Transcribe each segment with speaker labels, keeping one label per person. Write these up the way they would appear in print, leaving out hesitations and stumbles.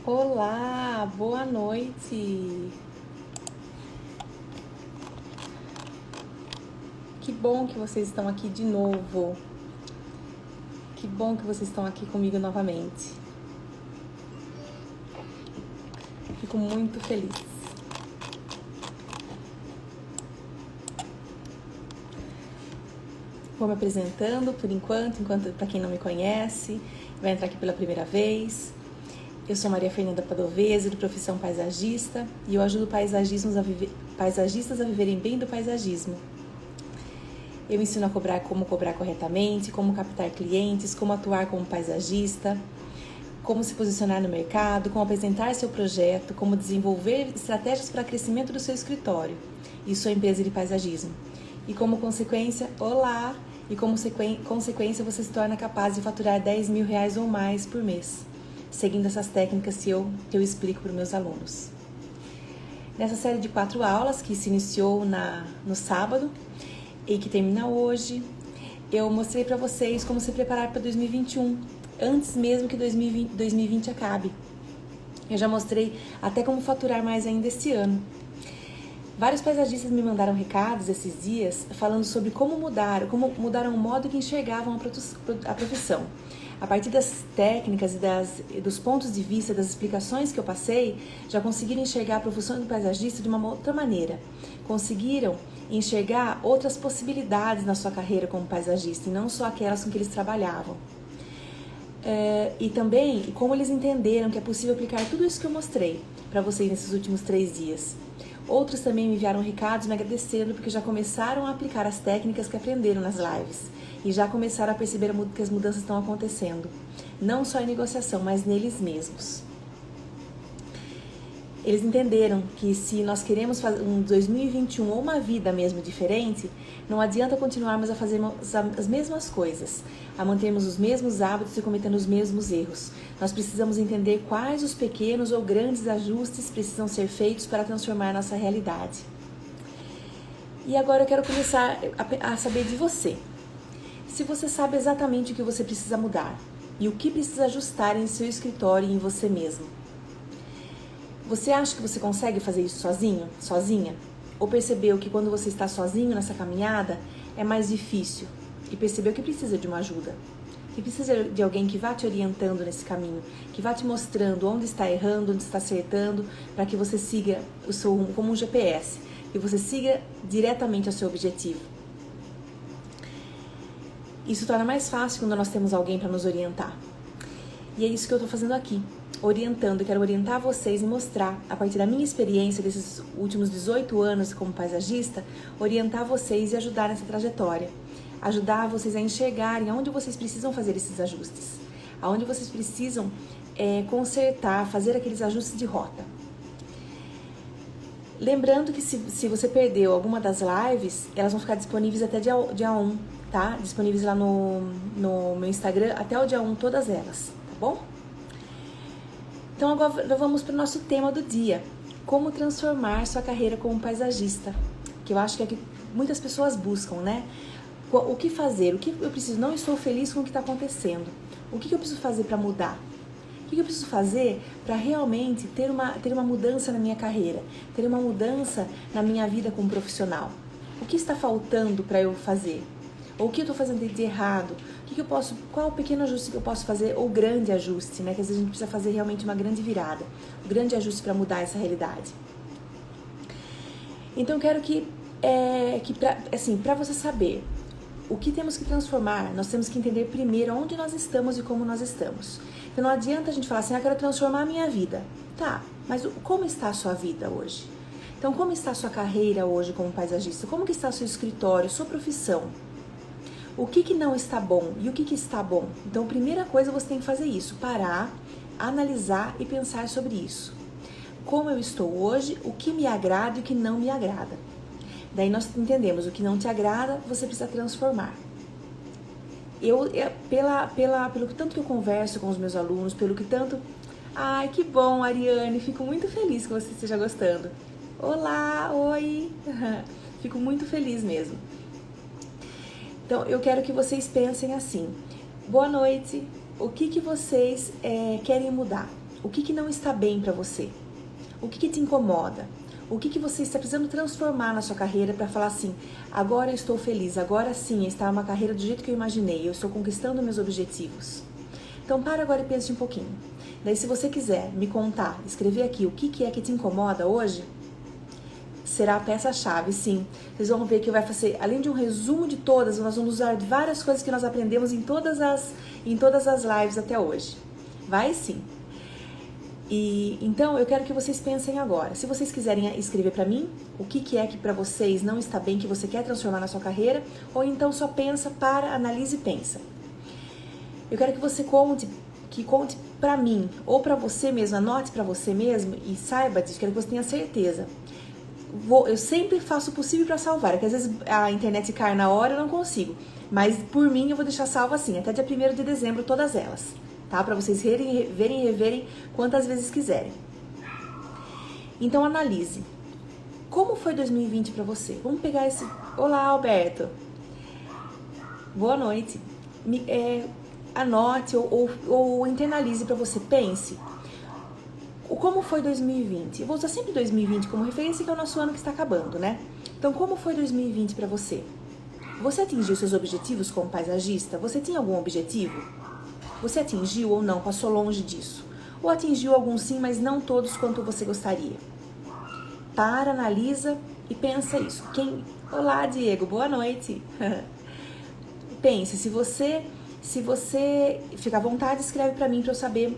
Speaker 1: Olá, boa noite. Que bom que vocês estão aqui de novo. Que bom que vocês estão aqui comigo novamente. Fico muito feliz. Vou me apresentando por enquanto para quem não me conhece, vai entrar aqui pela primeira vez. Eu sou Maria Fernanda Padovese, de profissão paisagista, e eu ajudo paisagistas a viverem bem do paisagismo. Eu ensino como cobrar corretamente, como captar clientes, como atuar como paisagista, como se posicionar no mercado, como apresentar seu projeto, como desenvolver estratégias para crescimento do seu escritório e sua empresa de paisagismo. E como consequência, você se torna capaz de faturar R$10.000 ou mais por mês, seguindo essas técnicas que eu explico para os meus alunos. Nessa série de 4 aulas, que se iniciou no sábado e que termina hoje, eu mostrei para vocês como se preparar para 2021, antes mesmo que 2020 acabe. Eu já mostrei até como faturar mais ainda esse ano. Vários paisagistas me mandaram recados esses dias falando sobre como mudaram o modo que enxergavam a profissão. A partir das técnicas e dos pontos de vista, das explicações que eu passei, já conseguiram enxergar a profissão do paisagista de uma outra maneira. Conseguiram enxergar outras possibilidades na sua carreira como paisagista e não só aquelas com que eles trabalhavam. E também como eles entenderam que é possível aplicar tudo isso que eu mostrei para vocês nesses últimos 3 dias. Outros também me enviaram recados me agradecendo porque já começaram a aplicar as técnicas que aprenderam nas lives e já começaram a perceber que as mudanças estão acontecendo, não só em negociação, mas neles mesmos. Eles entenderam que se nós queremos fazer um 2021 ou uma vida mesmo diferente, não adianta continuarmos a fazer as mesmas coisas, a mantermos os mesmos hábitos e cometendo os mesmos erros. Nós precisamos entender quais os pequenos ou grandes ajustes precisam ser feitos para transformar nossa realidade. E agora eu quero começar a saber de você. Se você sabe exatamente o que você precisa mudar e o que precisa ajustar em seu escritório e em você mesmo. Você acha que você consegue fazer isso sozinho, sozinha? Ou percebeu que quando você está sozinho nessa caminhada é mais difícil? E percebeu que precisa de uma ajuda? Que precisa de alguém que vá te orientando nesse caminho, que vá te mostrando onde está errando, onde está acertando, para que você siga o seu rumo como um GPS, que você siga diretamente ao seu objetivo. Isso torna mais fácil quando nós temos alguém para nos orientar. E é isso que eu estou fazendo aqui. Orientando, quero orientar vocês e mostrar, a partir da minha experiência desses últimos 18 anos como paisagista, orientar vocês e ajudar nessa trajetória. Ajudar vocês a enxergarem aonde vocês precisam fazer esses ajustes, aonde vocês precisam consertar, fazer aqueles ajustes de rota. Lembrando que se você perdeu alguma das lives, elas vão ficar disponíveis até dia 1, tá? Disponíveis lá no meu Instagram até o dia 1, todas elas, tá bom? Então agora vamos para o nosso tema do dia, como transformar sua carreira como paisagista, que eu acho que é o que muitas pessoas buscam, né? O que fazer? O que eu preciso? Não estou feliz com o que está acontecendo. O que eu preciso fazer para mudar? O que eu preciso fazer para realmente ter uma mudança na minha carreira, ter uma mudança na minha vida como profissional? O que está faltando para eu fazer? Ou o que eu estou fazendo de errado? Qual o pequeno ajuste que eu posso fazer, ou grande ajuste, né? Que às vezes a gente precisa fazer realmente uma grande virada, um grande ajuste para mudar essa realidade. Então eu quero para você saber o que temos que transformar, nós temos que entender primeiro onde nós estamos e como nós estamos. Então não adianta a gente falar assim, eu quero transformar a minha vida. Tá, mas como está a sua vida hoje? Então como está a sua carreira hoje como paisagista? Como que está o seu escritório, sua profissão? O que não está bom e o que está bom? Então, a primeira coisa você tem que fazer isso, parar, analisar e pensar sobre isso. Como eu estou hoje, o que me agrada e o que não me agrada. Daí nós entendemos, o que não te agrada, você precisa transformar. Pelo tanto que eu converso com os meus alunos, pelo que tanto... Ai, que bom, Ariane, fico muito feliz que você esteja gostando. Olá, oi! Fico muito feliz mesmo. Então, eu quero que vocês pensem assim, boa noite, o que vocês querem mudar? o que não está bem para você? O que te incomoda? O que você está precisando transformar na sua carreira para falar assim, agora eu estou feliz, agora sim, está uma carreira do jeito que eu imaginei, eu estou conquistando meus objetivos. Então para agora e pense um pouquinho. Daí se você quiser me contar, escrever aqui o que é que te incomoda hoje, será a peça-chave, sim. Vocês vão ver que vai fazer, além de um resumo de todas, nós vamos usar várias coisas que nós aprendemos em todas as lives até hoje. Vai sim. E então eu quero que vocês pensem agora. Se vocês quiserem escrever para mim o que é que para vocês não está bem, que você quer transformar na sua carreira, ou então só pensa, para, analise e pensa. Eu quero que você conte para mim ou para você mesmo, anote para você mesmo e saiba disso, quero que você tenha certeza. Eu sempre faço o possível para salvar, porque às vezes a internet cai na hora, eu não consigo. Mas por mim eu vou deixar salvo assim, até dia 1º de dezembro todas elas. Tá? Para vocês verem e reverem quantas vezes quiserem. Então analise. Como foi 2020 para você? Vamos pegar esse... Olá, Alberto. Boa noite. Anote ou internalize para você. Pense. Como foi 2020? Eu vou usar sempre 2020 como referência, que é o nosso ano que está acabando, né? Então, como foi 2020 para você? Você atingiu seus objetivos como paisagista? Você tinha algum objetivo? Você atingiu ou não? Passou longe disso? Ou atingiu alguns sim, mas não todos quanto você gostaria? Para, analisa e pensa isso. Olá, Diego, boa noite. Pense, se você ficar à vontade, escreve para mim para eu saber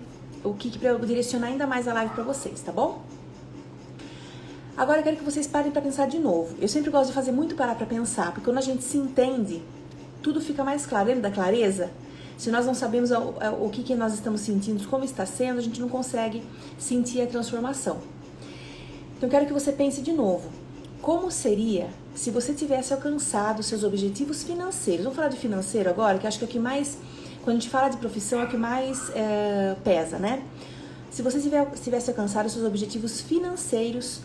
Speaker 1: para eu direcionar ainda mais a live para vocês, tá bom? Agora eu quero que vocês parem para pensar de novo. Eu sempre gosto de fazer muito parar para pensar, porque quando a gente se entende, tudo fica mais claro. Lembra da clareza? Se nós não sabemos o que nós estamos sentindo, como está sendo, a gente não consegue sentir a transformação. Então eu quero que você pense de novo. Como seria se você tivesse alcançado seus objetivos financeiros? Vamos falar de financeiro agora, que acho que é o que mais, quando a gente fala de profissão, é o que mais pesa, né? Se você tivesse alcançado seus objetivos financeiros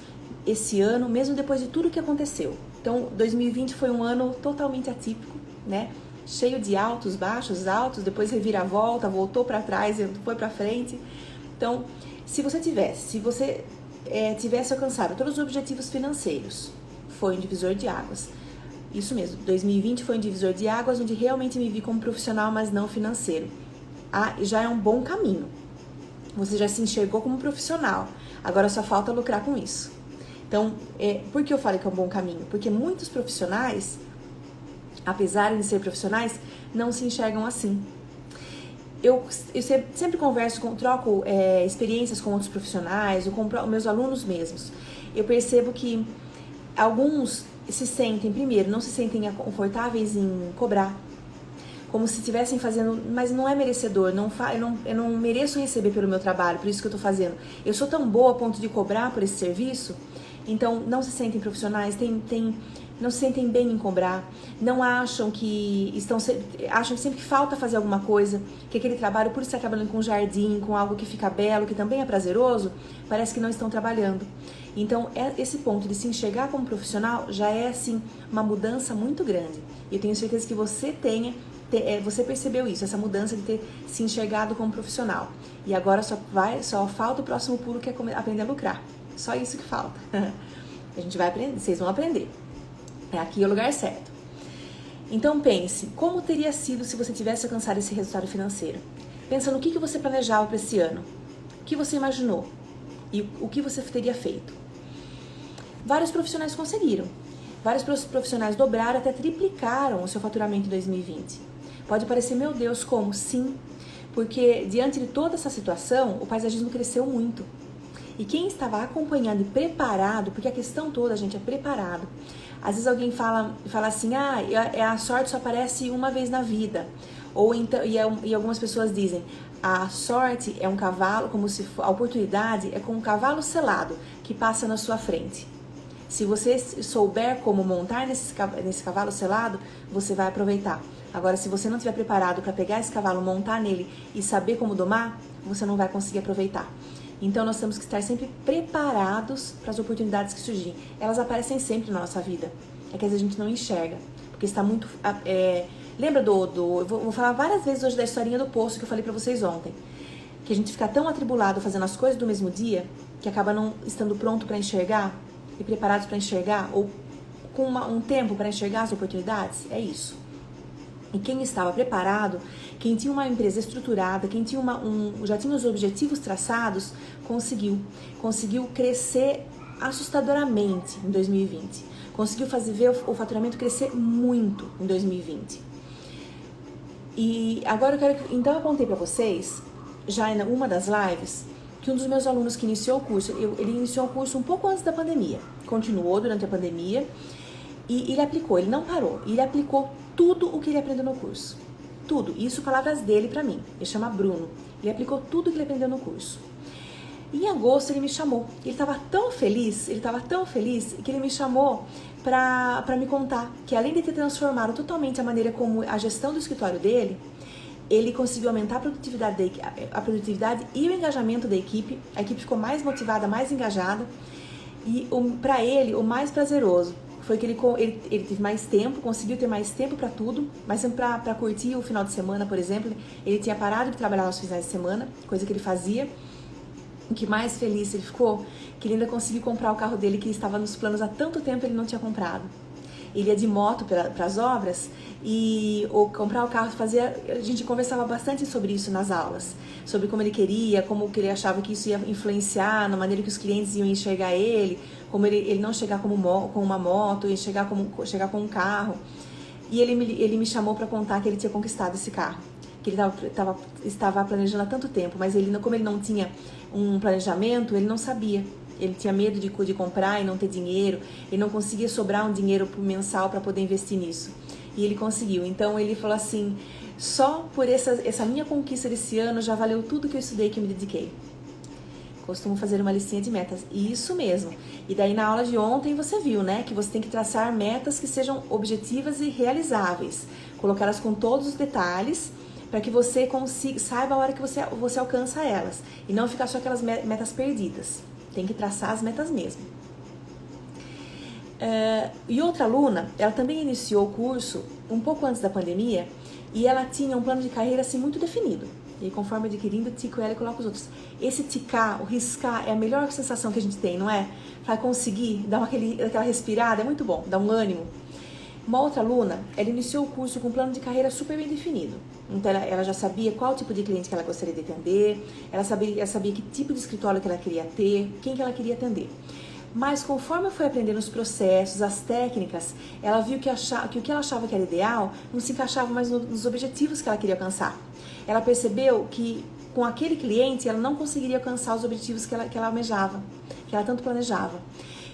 Speaker 1: esse ano, mesmo depois de tudo que aconteceu. Então, 2020 foi um ano totalmente atípico, né? Cheio de altos, baixos, altos, depois reviravolta, voltou para trás, foi para frente. Então, se você tivesse alcançado todos os objetivos financeiros, foi um divisor de águas. Isso mesmo, 2020 foi um divisor de águas, onde realmente me vi como profissional, mas não financeiro. Já é um bom caminho. Você já se enxergou como profissional, agora só falta lucrar com isso. Então, por que eu falo que é um bom caminho? Porque muitos profissionais, apesar de ser profissionais, não se enxergam assim. Eu sempre troco experiências com outros profissionais, ou com meus alunos mesmos. Eu percebo que alguns não se sentem confortáveis em cobrar, como se estivessem fazendo, mas não é merecedor, eu não mereço receber pelo meu trabalho, por isso que eu estou fazendo. Eu sou tão boa a ponto de cobrar por esse serviço, então não se sentem profissionais, não se sentem bem em cobrar, não acham acham sempre que falta fazer alguma coisa, que aquele trabalho, por estar trabalhando com jardim, com algo que fica belo, que também é prazeroso, parece que não estão trabalhando. Então, esse ponto de se enxergar como profissional já é, assim, uma mudança muito grande. E eu tenho certeza que você você percebeu isso, essa mudança de ter se enxergado como profissional. E agora só falta o próximo pulo, que é aprender a lucrar. Só isso que falta. A gente vai aprender, vocês vão aprender. Aqui é o lugar certo. Então pense, como teria sido se você tivesse alcançado esse resultado financeiro? Pensa no que você planejava para esse ano, o que você imaginou e o que você teria feito. Vários profissionais conseguiram. Vários profissionais dobraram, até triplicaram o seu faturamento em 2020. Pode parecer, meu Deus, como? Sim, porque diante de toda essa situação, o paisagismo cresceu muito. E quem estava acompanhado e preparado, porque a questão toda, gente, é preparado. Às vezes alguém fala assim, a sorte só aparece uma vez na vida. Ou então, e algumas pessoas dizem, a sorte é um cavalo, a oportunidade é como um cavalo selado que passa na sua frente. Se você souber como montar nesse cavalo selado, você vai aproveitar. Agora, se você não estiver preparado para pegar esse cavalo, montar nele e saber como domar, você não vai conseguir aproveitar. Então, nós temos que estar sempre preparados para as oportunidades que surgirem. Elas aparecem sempre na nossa vida. É que às vezes a gente não enxerga, porque está muito... Lembra eu vou falar várias vezes hoje da historinha do poço que eu falei para vocês ontem. que a gente fica tão atribulado fazendo as coisas do mesmo dia, que acaba não estando pronto para enxergar e preparado para enxergar, ou com um tempo para enxergar as oportunidades? É isso. E quem estava preparado, quem tinha uma empresa estruturada, quem tinha já tinha os objetivos traçados, conseguiu crescer assustadoramente em 2020. Conseguiu ver o faturamento crescer muito em 2020. E agora então eu contei para vocês, já em uma das lives, que um dos meus alunos que iniciou o curso, ele iniciou o curso um pouco antes da pandemia, continuou durante a pandemia, e ele aplicou, ele não parou, ele aplicou tudo o que ele aprendeu no curso. Tudo. Isso, palavras dele pra mim. Ele chama Bruno. Ele aplicou tudo que ele aprendeu no curso. Em agosto ele me chamou. Ele estava tão feliz que ele me chamou pra me contar que, além de ter transformado totalmente a maneira como a gestão do escritório dele, ele conseguiu aumentar a produtividade e o engajamento da equipe. A equipe ficou mais motivada, mais engajada. E para ele, o mais prazeroso foi que ele teve mais tempo, conseguiu ter mais tempo para tudo, mais tempo para curtir o final de semana, por exemplo. Ele tinha parado de trabalhar nos finais de semana, coisa que ele fazia. O que mais feliz ele ficou, que ele ainda conseguiu comprar o carro dele, que estava nos planos há tanto tempo ele não tinha comprado. Ele ia de moto para as obras ou comprar o carro, a gente conversava bastante sobre isso nas aulas, sobre como ele queria, como que ele achava que isso ia influenciar na maneira que os clientes iam enxergar ele, como ele não chegar com uma moto, ia chegar com um carro. E ele me chamou para contar que ele tinha conquistado esse carro, que ele estava planejando há tanto tempo, mas como ele não tinha um planejamento, ele não sabia. Ele tinha medo de comprar e não ter dinheiro, ele não conseguia sobrar um dinheiro mensal para poder investir nisso. E ele conseguiu. Então ele falou assim, só por essa minha conquista desse ano já valeu tudo que eu estudei, que eu me dediquei. Costumo fazer uma listinha de metas. Isso mesmo. E daí na aula de ontem você viu, né, que você tem que traçar metas que sejam objetivas e realizáveis. Colocá-las com todos os detalhes, para que você saiba a hora que você alcança elas. E não ficar só aquelas metas perdidas. Tem que traçar as metas mesmo. E outra aluna, ela também iniciou o curso um pouco antes da pandemia, e ela tinha um plano de carreira assim muito definido. E conforme adquirindo, tico ela e coloca os outros. Esse ticar, o riscar, é a melhor sensação que a gente tem, não é? Para conseguir dar aquela respirada, é muito bom, dá um ânimo. Uma outra aluna, ela iniciou o curso com um plano de carreira super bem definido. Então ela já sabia qual tipo de cliente que ela gostaria de atender, ela sabia que tipo de escritório que ela queria ter, quem que ela queria atender. Mas conforme foi aprendendo os processos, as técnicas, ela viu que o que ela achava que era ideal não se encaixava mais nos objetivos que ela queria alcançar. Ela percebeu que com aquele cliente ela não conseguiria alcançar os objetivos que ela almejava, que ela tanto planejava.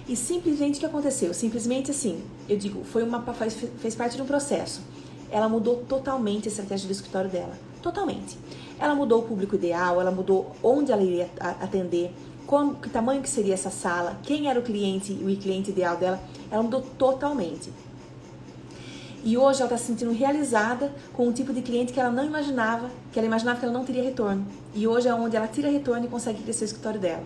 Speaker 1: E simplesmente o que aconteceu? Simplesmente assim, eu digo, fez parte de um processo. Ela mudou totalmente a estratégia do escritório dela. Totalmente. Ela mudou o público ideal, ela mudou onde ela iria atender, que tamanho que seria essa sala, quem era o cliente ideal dela. Ela mudou totalmente. E hoje ela está se sentindo realizada com um tipo de cliente que ela não imaginava, que ela imaginava que ela não teria retorno. E hoje é onde ela tira retorno e consegue crescer o escritório dela.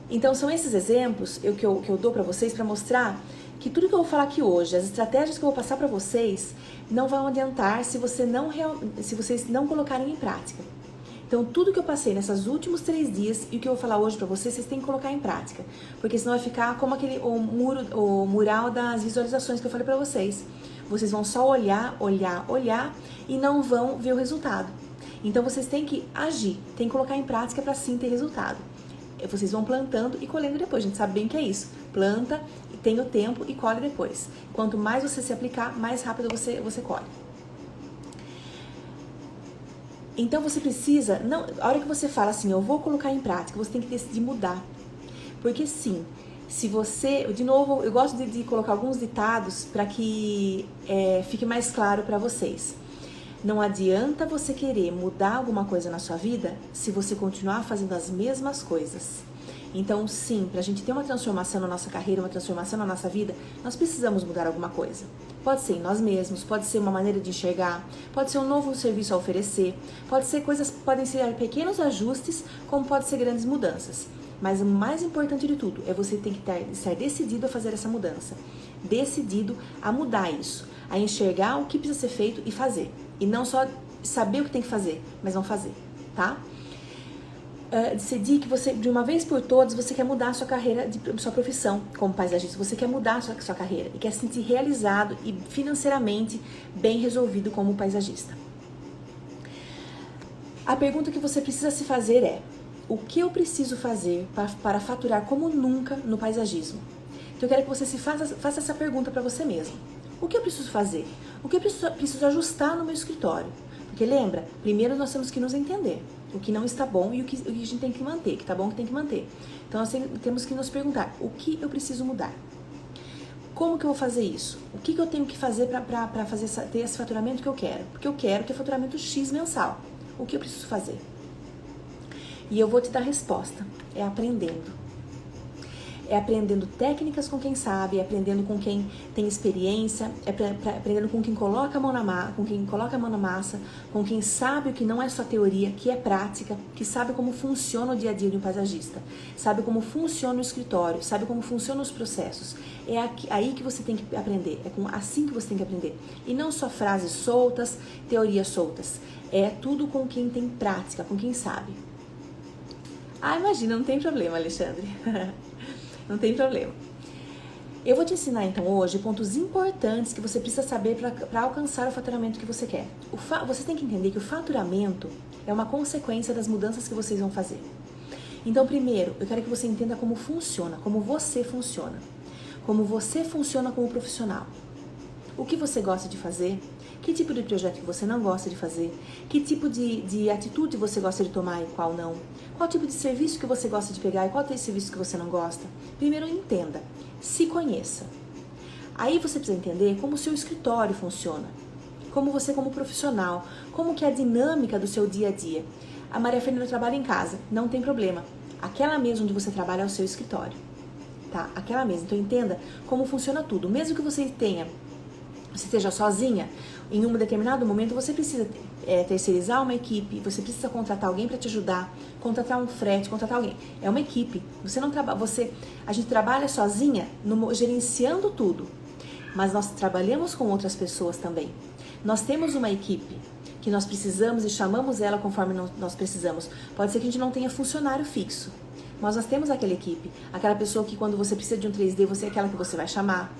Speaker 1: Então são esses exemplos que eu dou para vocês para mostrar que tudo que eu vou falar aqui hoje, as estratégias que eu vou passar para vocês, não vão adiantar se vocês não colocarem em prática. Então tudo que eu passei nesses últimos 3 dias e o que eu vou falar hoje para vocês tem que colocar em prática. Porque senão vai ficar como o mural das visualizações que eu falei para vocês. Vocês vão só olhar e não vão ver o resultado. Então vocês têm que agir, têm que colocar em prática para sim ter resultado. Vocês vão plantando e colhendo depois. A gente sabe bem que é isso. Planta, tem o tempo e colhe depois. Quanto mais você se aplicar, mais rápido você colhe. Então você precisa, a hora que você fala assim, eu vou colocar em prática, você tem que decidir mudar. Porque sim, se você, de novo, eu gosto de colocar alguns ditados para que fique mais claro para vocês. Não adianta você querer mudar alguma coisa na sua vida se você continuar fazendo as mesmas coisas. Então, sim, para a gente ter uma transformação na nossa carreira, uma transformação na nossa vida, nós precisamos mudar alguma coisa. Pode ser em nós mesmos, pode ser uma maneira de enxergar, pode ser um novo serviço a oferecer, podem ser pequenos ajustes, como pode ser grandes mudanças. Mas o mais importante de tudo é você ter que estar decidido a fazer essa mudança, decidido a mudar isso, a enxergar o que precisa ser feito e fazer. E não só saber o que tem que fazer, mas não fazer, tá? decidir que você, de uma vez por todas, você quer mudar a sua carreira, sua profissão como paisagista. Você quer mudar a sua carreira e quer se sentir realizado e financeiramente bem resolvido como paisagista. A pergunta que você precisa se fazer é: o que eu preciso fazer para faturar como nunca no paisagismo? Então eu quero que você faça essa pergunta para você mesmo. O que eu preciso fazer? O que eu preciso ajustar no meu escritório? Porque lembra, primeiro nós temos que nos entender o que não está bom e o que a gente tem que manter, o que está bom que tem que manter. Então nós temos que nos perguntar: o que eu preciso mudar? Como que eu vou fazer isso? O que eu tenho que fazer para ter esse faturamento que eu quero? Porque eu quero ter faturamento X mensal. O que eu preciso fazer? E eu vou te dar a resposta. É aprendendo. É aprendendo técnicas com quem sabe, é aprendendo com quem tem experiência, é aprendendo com quem coloca a mão na massa, com quem sabe o que não é só teoria, que é prática, que sabe como funciona o dia a dia de um paisagista, sabe como funciona o escritório, sabe como funcionam os processos. É aí que você tem que aprender, assim que você tem que aprender. E não só frases soltas, teorias soltas. É tudo com quem tem prática, com quem sabe. Ah, imagina, não tem problema, Alexandre. Não tem problema. Eu vou te ensinar então hoje pontos importantes que você precisa saber para alcançar o faturamento que você quer. Você tem que entender que o faturamento é uma consequência das mudanças que vocês vão fazer. Então, primeiro, eu quero que você entenda como funciona, como você funciona. Como você funciona como profissional. O que você gosta de fazer, que tipo de projeto que você não gosta de fazer, que tipo de atitude você gosta de tomar e qual não, qual tipo de serviço que você gosta de pegar e qual tipo de serviço que você não gosta. Primeiro entenda, se conheça. Aí você precisa entender como o seu escritório funciona, como você como profissional, como que é a dinâmica do seu dia a dia. A Maria Fernanda trabalha em casa, não tem problema. Aquela mesa onde você trabalha é o seu escritório, tá? Aquela mesa. Então entenda como funciona tudo. Mesmo que você esteja sozinha, em um determinado momento você precisa terceirizar uma equipe, você precisa contratar alguém para te ajudar, contratar um frete, contratar alguém. É uma equipe. Você não trabalha, a gente trabalha sozinha, gerenciando tudo, mas nós trabalhamos com outras pessoas também. Nós temos uma equipe que nós precisamos e chamamos ela conforme nós precisamos. Pode ser que a gente não tenha funcionário fixo, mas nós temos aquela equipe, aquela pessoa que quando você precisa de um 3D, você é aquela que você vai chamar.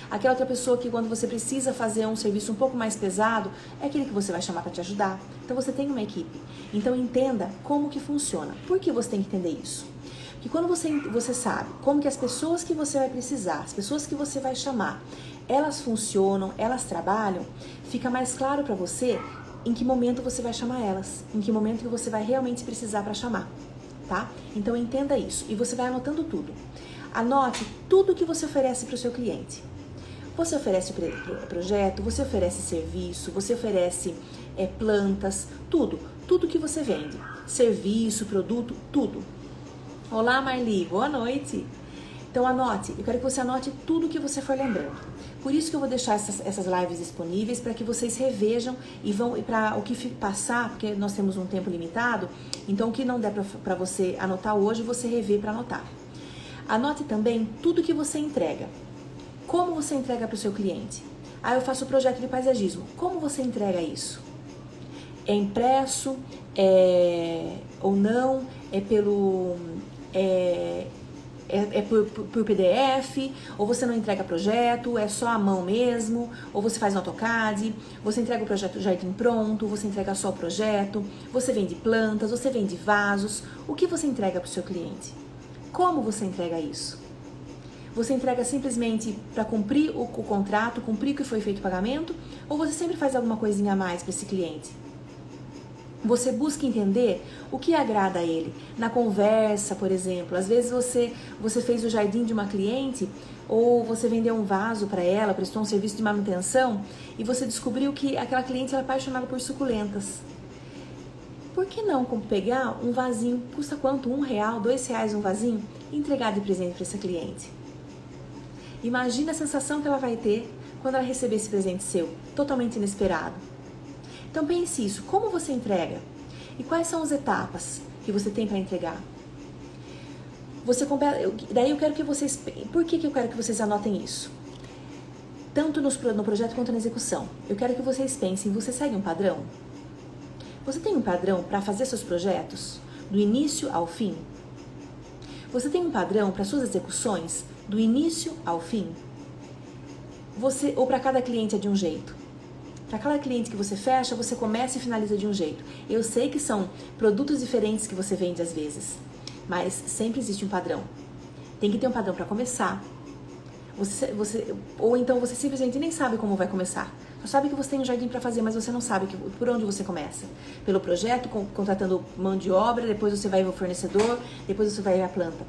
Speaker 1: Aquela outra pessoa que quando você precisa fazer um serviço um pouco mais pesado, é aquele que você vai chamar para te ajudar. Então você tem uma equipe. Então entenda como que funciona. Por que você tem que entender isso? Porque quando você sabe como que as pessoas que você vai precisar, as pessoas que você vai chamar, elas funcionam, elas trabalham, fica mais claro para você em que momento você vai chamar elas, em que momento que você vai realmente precisar para chamar. Tá? Então entenda isso e você vai anotando tudo. Anote tudo que você oferece para o seu cliente. Você oferece projeto, você oferece serviço, você oferece plantas, tudo que você vende. Serviço, produto, tudo. Olá, Marli, boa noite. Então anote, eu quero que você anote tudo que você for lembrando. Por isso que eu vou deixar essas lives disponíveis para que vocês revejam e para o que passar, porque nós temos um tempo limitado, então o que não der para você anotar hoje, você rever para anotar. Anote também tudo que você entrega. Como você entrega para o seu cliente? Ah, eu faço projeto de paisagismo. Como você entrega isso? É impresso? Ou não? É por PDF, ou você não entrega projeto, é só à mão mesmo, ou você faz no AutoCAD, você entrega o projeto já pronto, você entrega só o projeto, você vende plantas, você vende vasos. O que você entrega para o seu cliente? Como você entrega isso? Você entrega simplesmente para cumprir o contrato, cumprir o que foi feito o pagamento, ou você sempre faz alguma coisinha a mais para esse cliente? Você busca entender o que agrada a ele. Na conversa, por exemplo, às vezes você fez o jardim de uma cliente ou você vendeu um vaso para ela, prestou um serviço de manutenção e você descobriu que aquela cliente era apaixonada por suculentas. Por que não pegar um vasinho, custa quanto? R$1, R$2 um vasinho? E entregar de presente para essa cliente. Imagina a sensação que ela vai ter quando ela receber esse presente seu, totalmente inesperado. Então pense isso, como você entrega? E quais são as etapas que você tem para entregar? Daí eu quero que vocês... Por que eu quero que vocês anotem isso? Tanto no projeto quanto na execução. Eu quero que vocês pensem, você segue um padrão? Você tem um padrão para fazer seus projetos? do início ao fim? Você tem um padrão para suas execuções do início ao fim? Ou para cada cliente é de um jeito? Para cada cliente que você fecha, você começa e finaliza de um jeito. Eu sei que são produtos diferentes que você vende às vezes, mas sempre existe um padrão. Tem que ter um padrão para começar. Ou então você simplesmente nem sabe como vai começar. Só sabe que você tem um jardim para fazer, mas você não sabe por onde você começa. Pelo projeto, contratando mão de obra, depois você vai ao fornecedor, depois você vai à planta.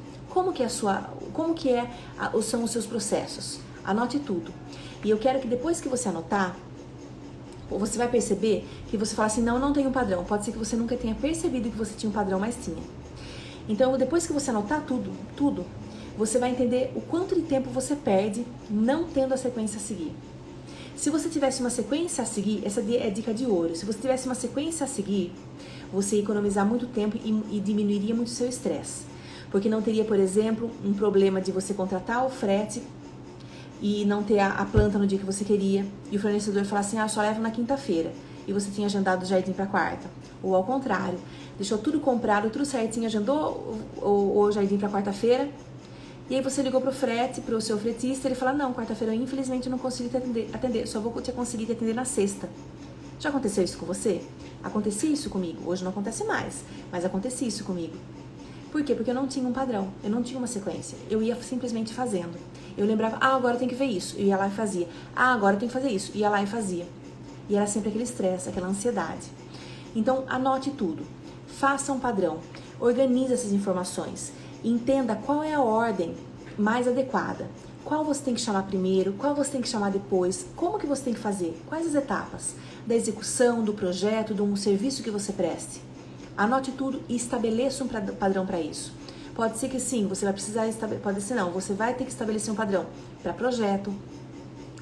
Speaker 1: São os seus processos? Anote tudo. E eu quero que depois que você anotar, você vai perceber que você fala assim, não tenho um padrão. Pode ser que você nunca tenha percebido que você tinha um padrão, mas tinha. Então, depois que você anotar tudo, você vai entender o quanto de tempo você perde não tendo a sequência a seguir. Se você tivesse uma sequência a seguir, essa é dica de ouro. Se você tivesse uma sequência a seguir, você ia economizar muito tempo e diminuiria muito o seu estresse. Porque não teria, por exemplo, um problema de você contratar o frete e não ter a planta no dia que você queria, e o fornecedor falar assim, só leva na quinta-feira, e você tinha agendado o jardim para quarta. Ou ao contrário, deixou tudo comprado, tudo certinho, agendou o jardim para quarta-feira, e aí você ligou pro frete, pro seu fretista, ele fala, não, quarta-feira eu infelizmente não consigo te atender, só vou conseguir te atender na sexta. Já aconteceu isso com você? Acontecia isso comigo, hoje não acontece mais, mas acontecia isso comigo. Por quê? Porque eu não tinha um padrão, eu não tinha uma sequência, eu ia simplesmente fazendo. Eu lembrava, agora tem que ver isso, eu ia lá e fazia. Agora tem que fazer isso, ia lá e fazia. E era sempre aquele estresse, aquela ansiedade. Então, anote tudo, faça um padrão, organize essas informações, entenda qual é a ordem mais adequada, qual você tem que chamar primeiro, qual você tem que chamar depois, como que você tem que fazer, quais as etapas da execução, do projeto, de um serviço que você preste. Anote tudo e estabeleça um padrão para isso. Pode ser que sim, você vai precisar pode ser não, você vai ter que estabelecer um padrão para projeto,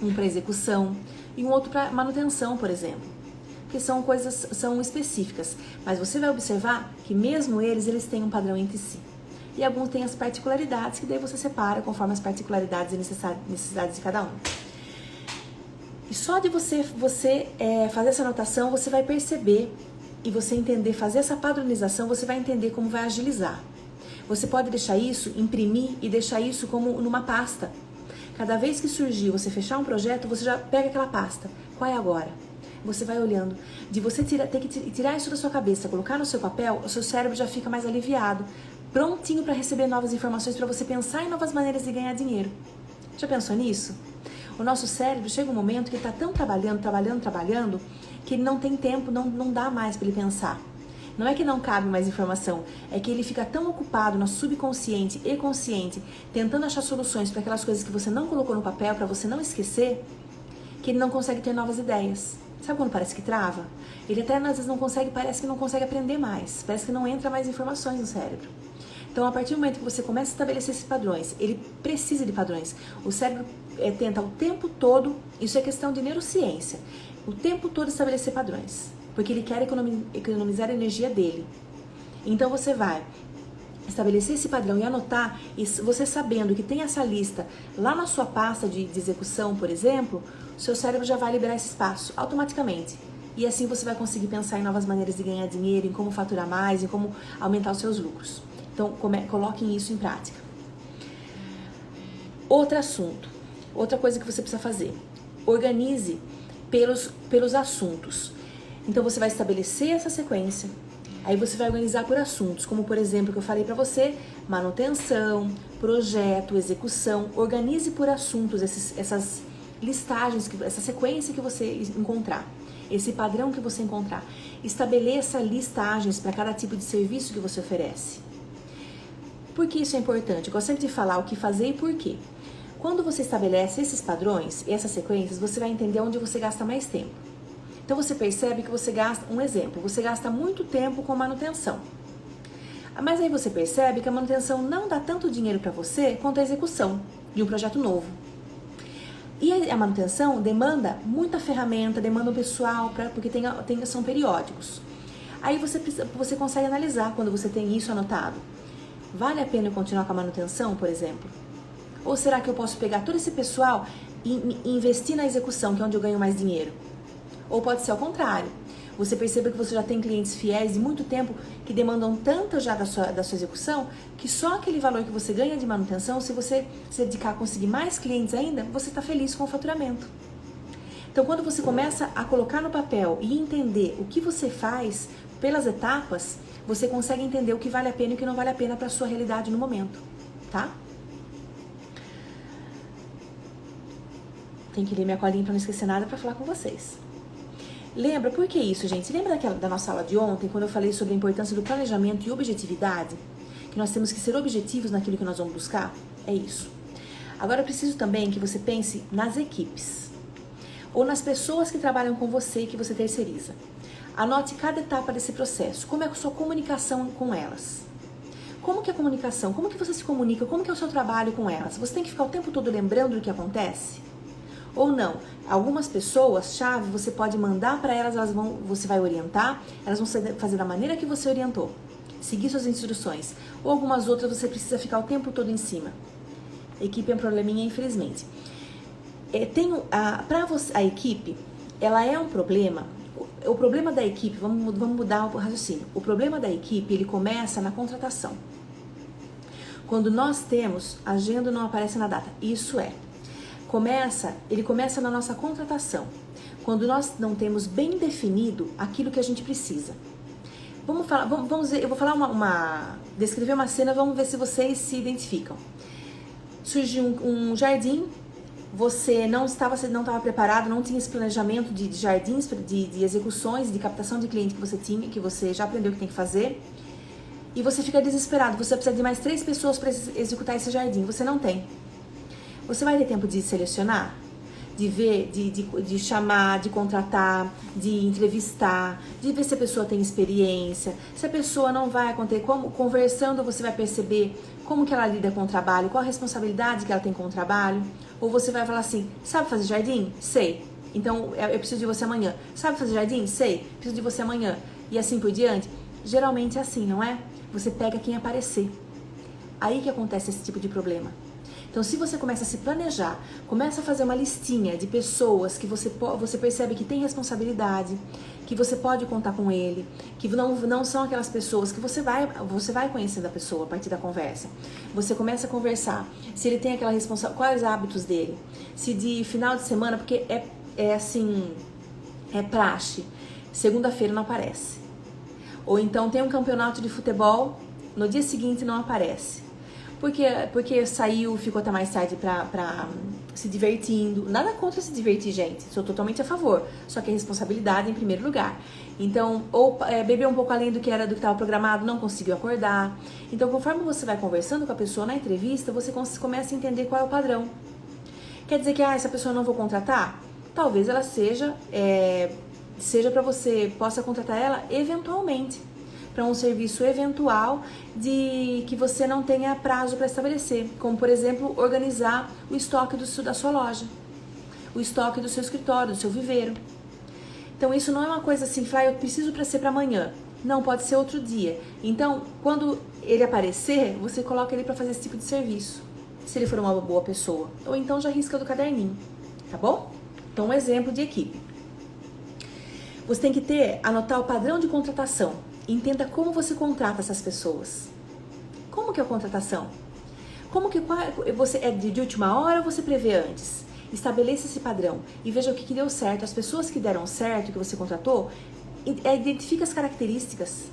Speaker 1: um para execução e um outro para manutenção, por exemplo. Porque são específicas, mas você vai observar que mesmo eles têm um padrão entre si. E alguns têm as particularidades, que daí você separa conforme as particularidades e necessidades de cada um. E só de você fazer essa anotação, você vai perceber e você entender, fazer essa padronização, você vai entender como vai agilizar. Você pode deixar isso, imprimir e deixar isso como numa pasta. Cada vez que surgir, você fechar um projeto, você já pega aquela pasta. Qual é agora? Você vai olhando. De você ter que tirar isso da sua cabeça, colocar no seu papel, o seu cérebro já fica mais aliviado, prontinho para receber novas informações, para você pensar em novas maneiras de ganhar dinheiro. Já pensou nisso? O nosso cérebro chega um momento que ele está tão trabalhando, que ele não tem tempo, não dá mais para ele pensar. Não é que não cabe mais informação, é que ele fica tão ocupado no subconsciente e consciente, tentando achar soluções para aquelas coisas que você não colocou no papel, para você não esquecer, que ele não consegue ter novas ideias. Sabe quando parece que trava? Ele até às vezes parece que não consegue aprender mais, parece que não entra mais informações no cérebro. Então, a partir do momento que você começa a estabelecer esses padrões, ele precisa de padrões. O cérebro tenta o tempo todo, isso é questão de neurociência, o tempo todo estabelecer padrões, porque ele quer economizar a energia dele. Então, você vai estabelecer esse padrão e anotar, e você sabendo que tem essa lista lá na sua pasta de execução, por exemplo, o seu cérebro já vai liberar esse espaço automaticamente. E assim você vai conseguir pensar em novas maneiras de ganhar dinheiro, em como faturar mais, em como aumentar os seus lucros. Então, coloquem isso em prática. Outro assunto, outra coisa que você precisa fazer. Organize pelos assuntos. Então, você vai estabelecer essa sequência. Aí você vai organizar por assuntos, como por exemplo, que eu falei para você, manutenção, projeto, execução. Organize por assuntos essas listagens, essa sequência que você encontrar, esse padrão que você encontrar. Estabeleça listagens para cada tipo de serviço que você oferece. Por que isso é importante? Eu gosto sempre de falar o que fazer e por quê. Quando você estabelece esses padrões e essas sequências, você vai entender onde você gasta mais tempo. Então você percebe que você gasta, um exemplo, você gasta muito tempo com manutenção. Mas aí você percebe que a manutenção não dá tanto dinheiro para você quanto a execução de um projeto novo. E a manutenção demanda muita ferramenta, demanda um pessoal, porque são periódicos. Aí você consegue analisar quando você tem isso anotado. Vale a pena eu continuar com a manutenção, por exemplo? Ou será que eu posso pegar todo esse pessoal e investir na execução, que é onde eu ganho mais dinheiro? Ou pode ser ao contrário. você perceba que você já tem clientes fiéis de muito tempo que demandam tanto já da sua execução, que só aquele valor que você ganha de manutenção, se você se dedicar a conseguir mais clientes ainda, você está feliz com o faturamento. Então, quando você começa a colocar no papel e entender o que você faz pelas etapas, você consegue entender o que vale a pena e o que não vale a pena para a sua realidade no momento, tá? Tem que ler minha colinha para não esquecer nada para falar com vocês. Lembra, por que isso, gente? Lembra da nossa aula de ontem, quando eu falei sobre a importância do planejamento e objetividade? Que nós temos que ser objetivos naquilo que nós vamos buscar? É isso. Agora, eu preciso também que você pense nas equipes. Ou nas pessoas que trabalham com você e que você terceiriza. Anote cada etapa desse processo. Como é a sua comunicação com elas? Como que é a comunicação? Como que você se comunica? Como que é o seu trabalho com elas? Você tem que ficar o tempo todo lembrando do que acontece? Ou não? Algumas pessoas-chave você pode mandar para elas, você vai orientar, elas vão fazer da maneira que você orientou. Seguir suas instruções. Ou algumas outras você precisa ficar o tempo todo em cima. A equipe é um probleminha, infelizmente. Para a equipe, ela é um problema. O problema da equipe, vamos mudar o raciocínio. O problema da equipe, ele começa na contratação. Quando nós temos, a agenda não aparece na data. Isso ele começa na nossa contratação. Quando nós não temos bem definido aquilo que a gente precisa. Vamos ver, eu vou falar descrever uma cena, vamos ver se vocês se identificam. Surgiu um jardim. Você não estava preparado, não tinha esse planejamento de jardins, de execuções, de captação de cliente que você tinha, que você já aprendeu o que tem que fazer. E você fica desesperado, você precisa de mais 3 pessoas para executar esse jardim, você não tem. Você vai ter tempo de selecionar, de ver, de chamar, de contratar, de entrevistar, de ver se a pessoa tem experiência, se a pessoa não vai acontecer, conversando você vai perceber como que ela lida com o trabalho, qual a responsabilidade que ela tem com o trabalho. Ou você vai falar assim, sabe fazer jardim? Sei. Então, eu preciso de você amanhã. Sabe fazer jardim? Sei. Preciso de você amanhã. E assim por diante. Geralmente é assim, não é? Você pega quem aparecer. Aí que acontece esse tipo de problema. Então, se você começa a se planejar, começa a fazer uma listinha de pessoas que você percebe que tem responsabilidade, que você pode contar com ele, que não são aquelas pessoas que você vai conhecendo a pessoa a partir da conversa. Você começa a conversar, se ele tem aquela responsabilidade, quais os hábitos dele, se de final de semana, porque é praxe, segunda-feira não aparece. Ou então tem um campeonato de futebol, no dia seguinte não aparece. Porque saiu, ficou até mais tarde pra se divertindo. Nada contra se divertir, gente. Sou totalmente a favor. Só que a responsabilidade em primeiro lugar. Então, ou bebeu um pouco além do que estava programado, não conseguiu acordar. Então, conforme você vai conversando com a pessoa na entrevista, você começa a entender qual é o padrão. Quer dizer que essa pessoa eu não vou contratar? Talvez ela seja para você, possa contratar ela eventualmente. Para um serviço eventual de que você não tenha prazo para estabelecer, como por exemplo organizar o estoque da sua loja, o estoque do seu escritório, do seu viveiro. Então isso não é uma coisa assim, eu preciso para ser para amanhã. Não, pode ser outro dia. Então, quando ele aparecer, você coloca ele para fazer esse tipo de serviço, se ele for uma boa pessoa. Ou então já risca do caderninho, tá bom? Então, um exemplo de equipe. Você tem que anotar o padrão de contratação. Entenda como você contrata essas pessoas. Como que é a contratação? Você é de última hora ou você prevê antes? Estabeleça esse padrão e veja o que deu certo. As pessoas que deram certo, que você contratou, identifica as características.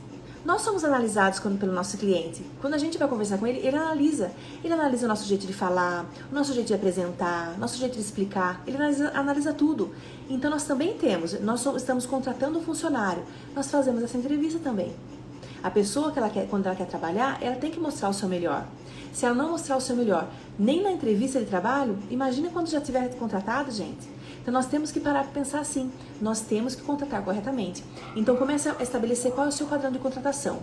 Speaker 1: Nós somos analisados pelo nosso cliente. Quando a gente vai conversar com ele, ele analisa. Ele analisa o nosso jeito de falar, o nosso jeito de apresentar, o nosso jeito de explicar. Ele analisa tudo. Então, nós também estamos contratando um funcionário. Nós fazemos essa entrevista também. A pessoa, quando ela quer trabalhar, ela tem que mostrar o seu melhor. Se ela não mostrar o seu melhor, nem na entrevista de trabalho, imagina quando já tiver contratado, gente. Então, nós temos que parar para pensar assim. Nós temos que contratar corretamente. Então, comece a estabelecer qual é o seu padrão de contratação.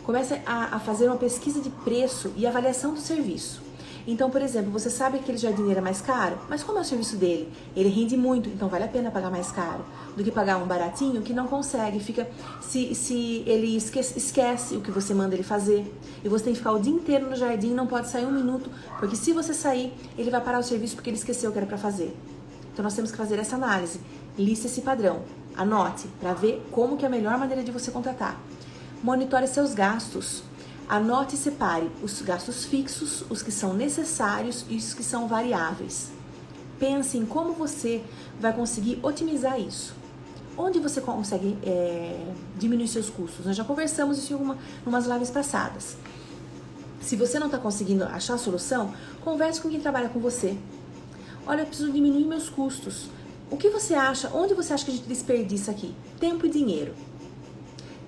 Speaker 1: Comece a fazer uma pesquisa de preço e avaliação do serviço. Então, por exemplo, você sabe que aquele jardineiro é mais caro, mas como é o serviço dele? Ele rende muito, então vale a pena pagar mais caro do que pagar um baratinho que não consegue. Se ele esquece o que você manda ele fazer, e você tem que ficar o dia inteiro no jardim, não pode sair um minuto, porque se você sair, ele vai parar o serviço porque ele esqueceu o que era para fazer. Então, nós temos que fazer essa análise. Liste esse padrão. Anote para ver como que é a melhor maneira de você contratar. Monitore seus gastos. Anote e separe os gastos fixos, os que são necessários e os que são variáveis. Pense em como você vai conseguir otimizar isso. Onde você consegue diminuir seus custos? Nós já conversamos isso em umas lives passadas. Se você não está conseguindo achar a solução, converse com quem trabalha com você. Olha, eu preciso diminuir meus custos. O que você acha? Onde você acha que a gente desperdiça aqui? Tempo e dinheiro.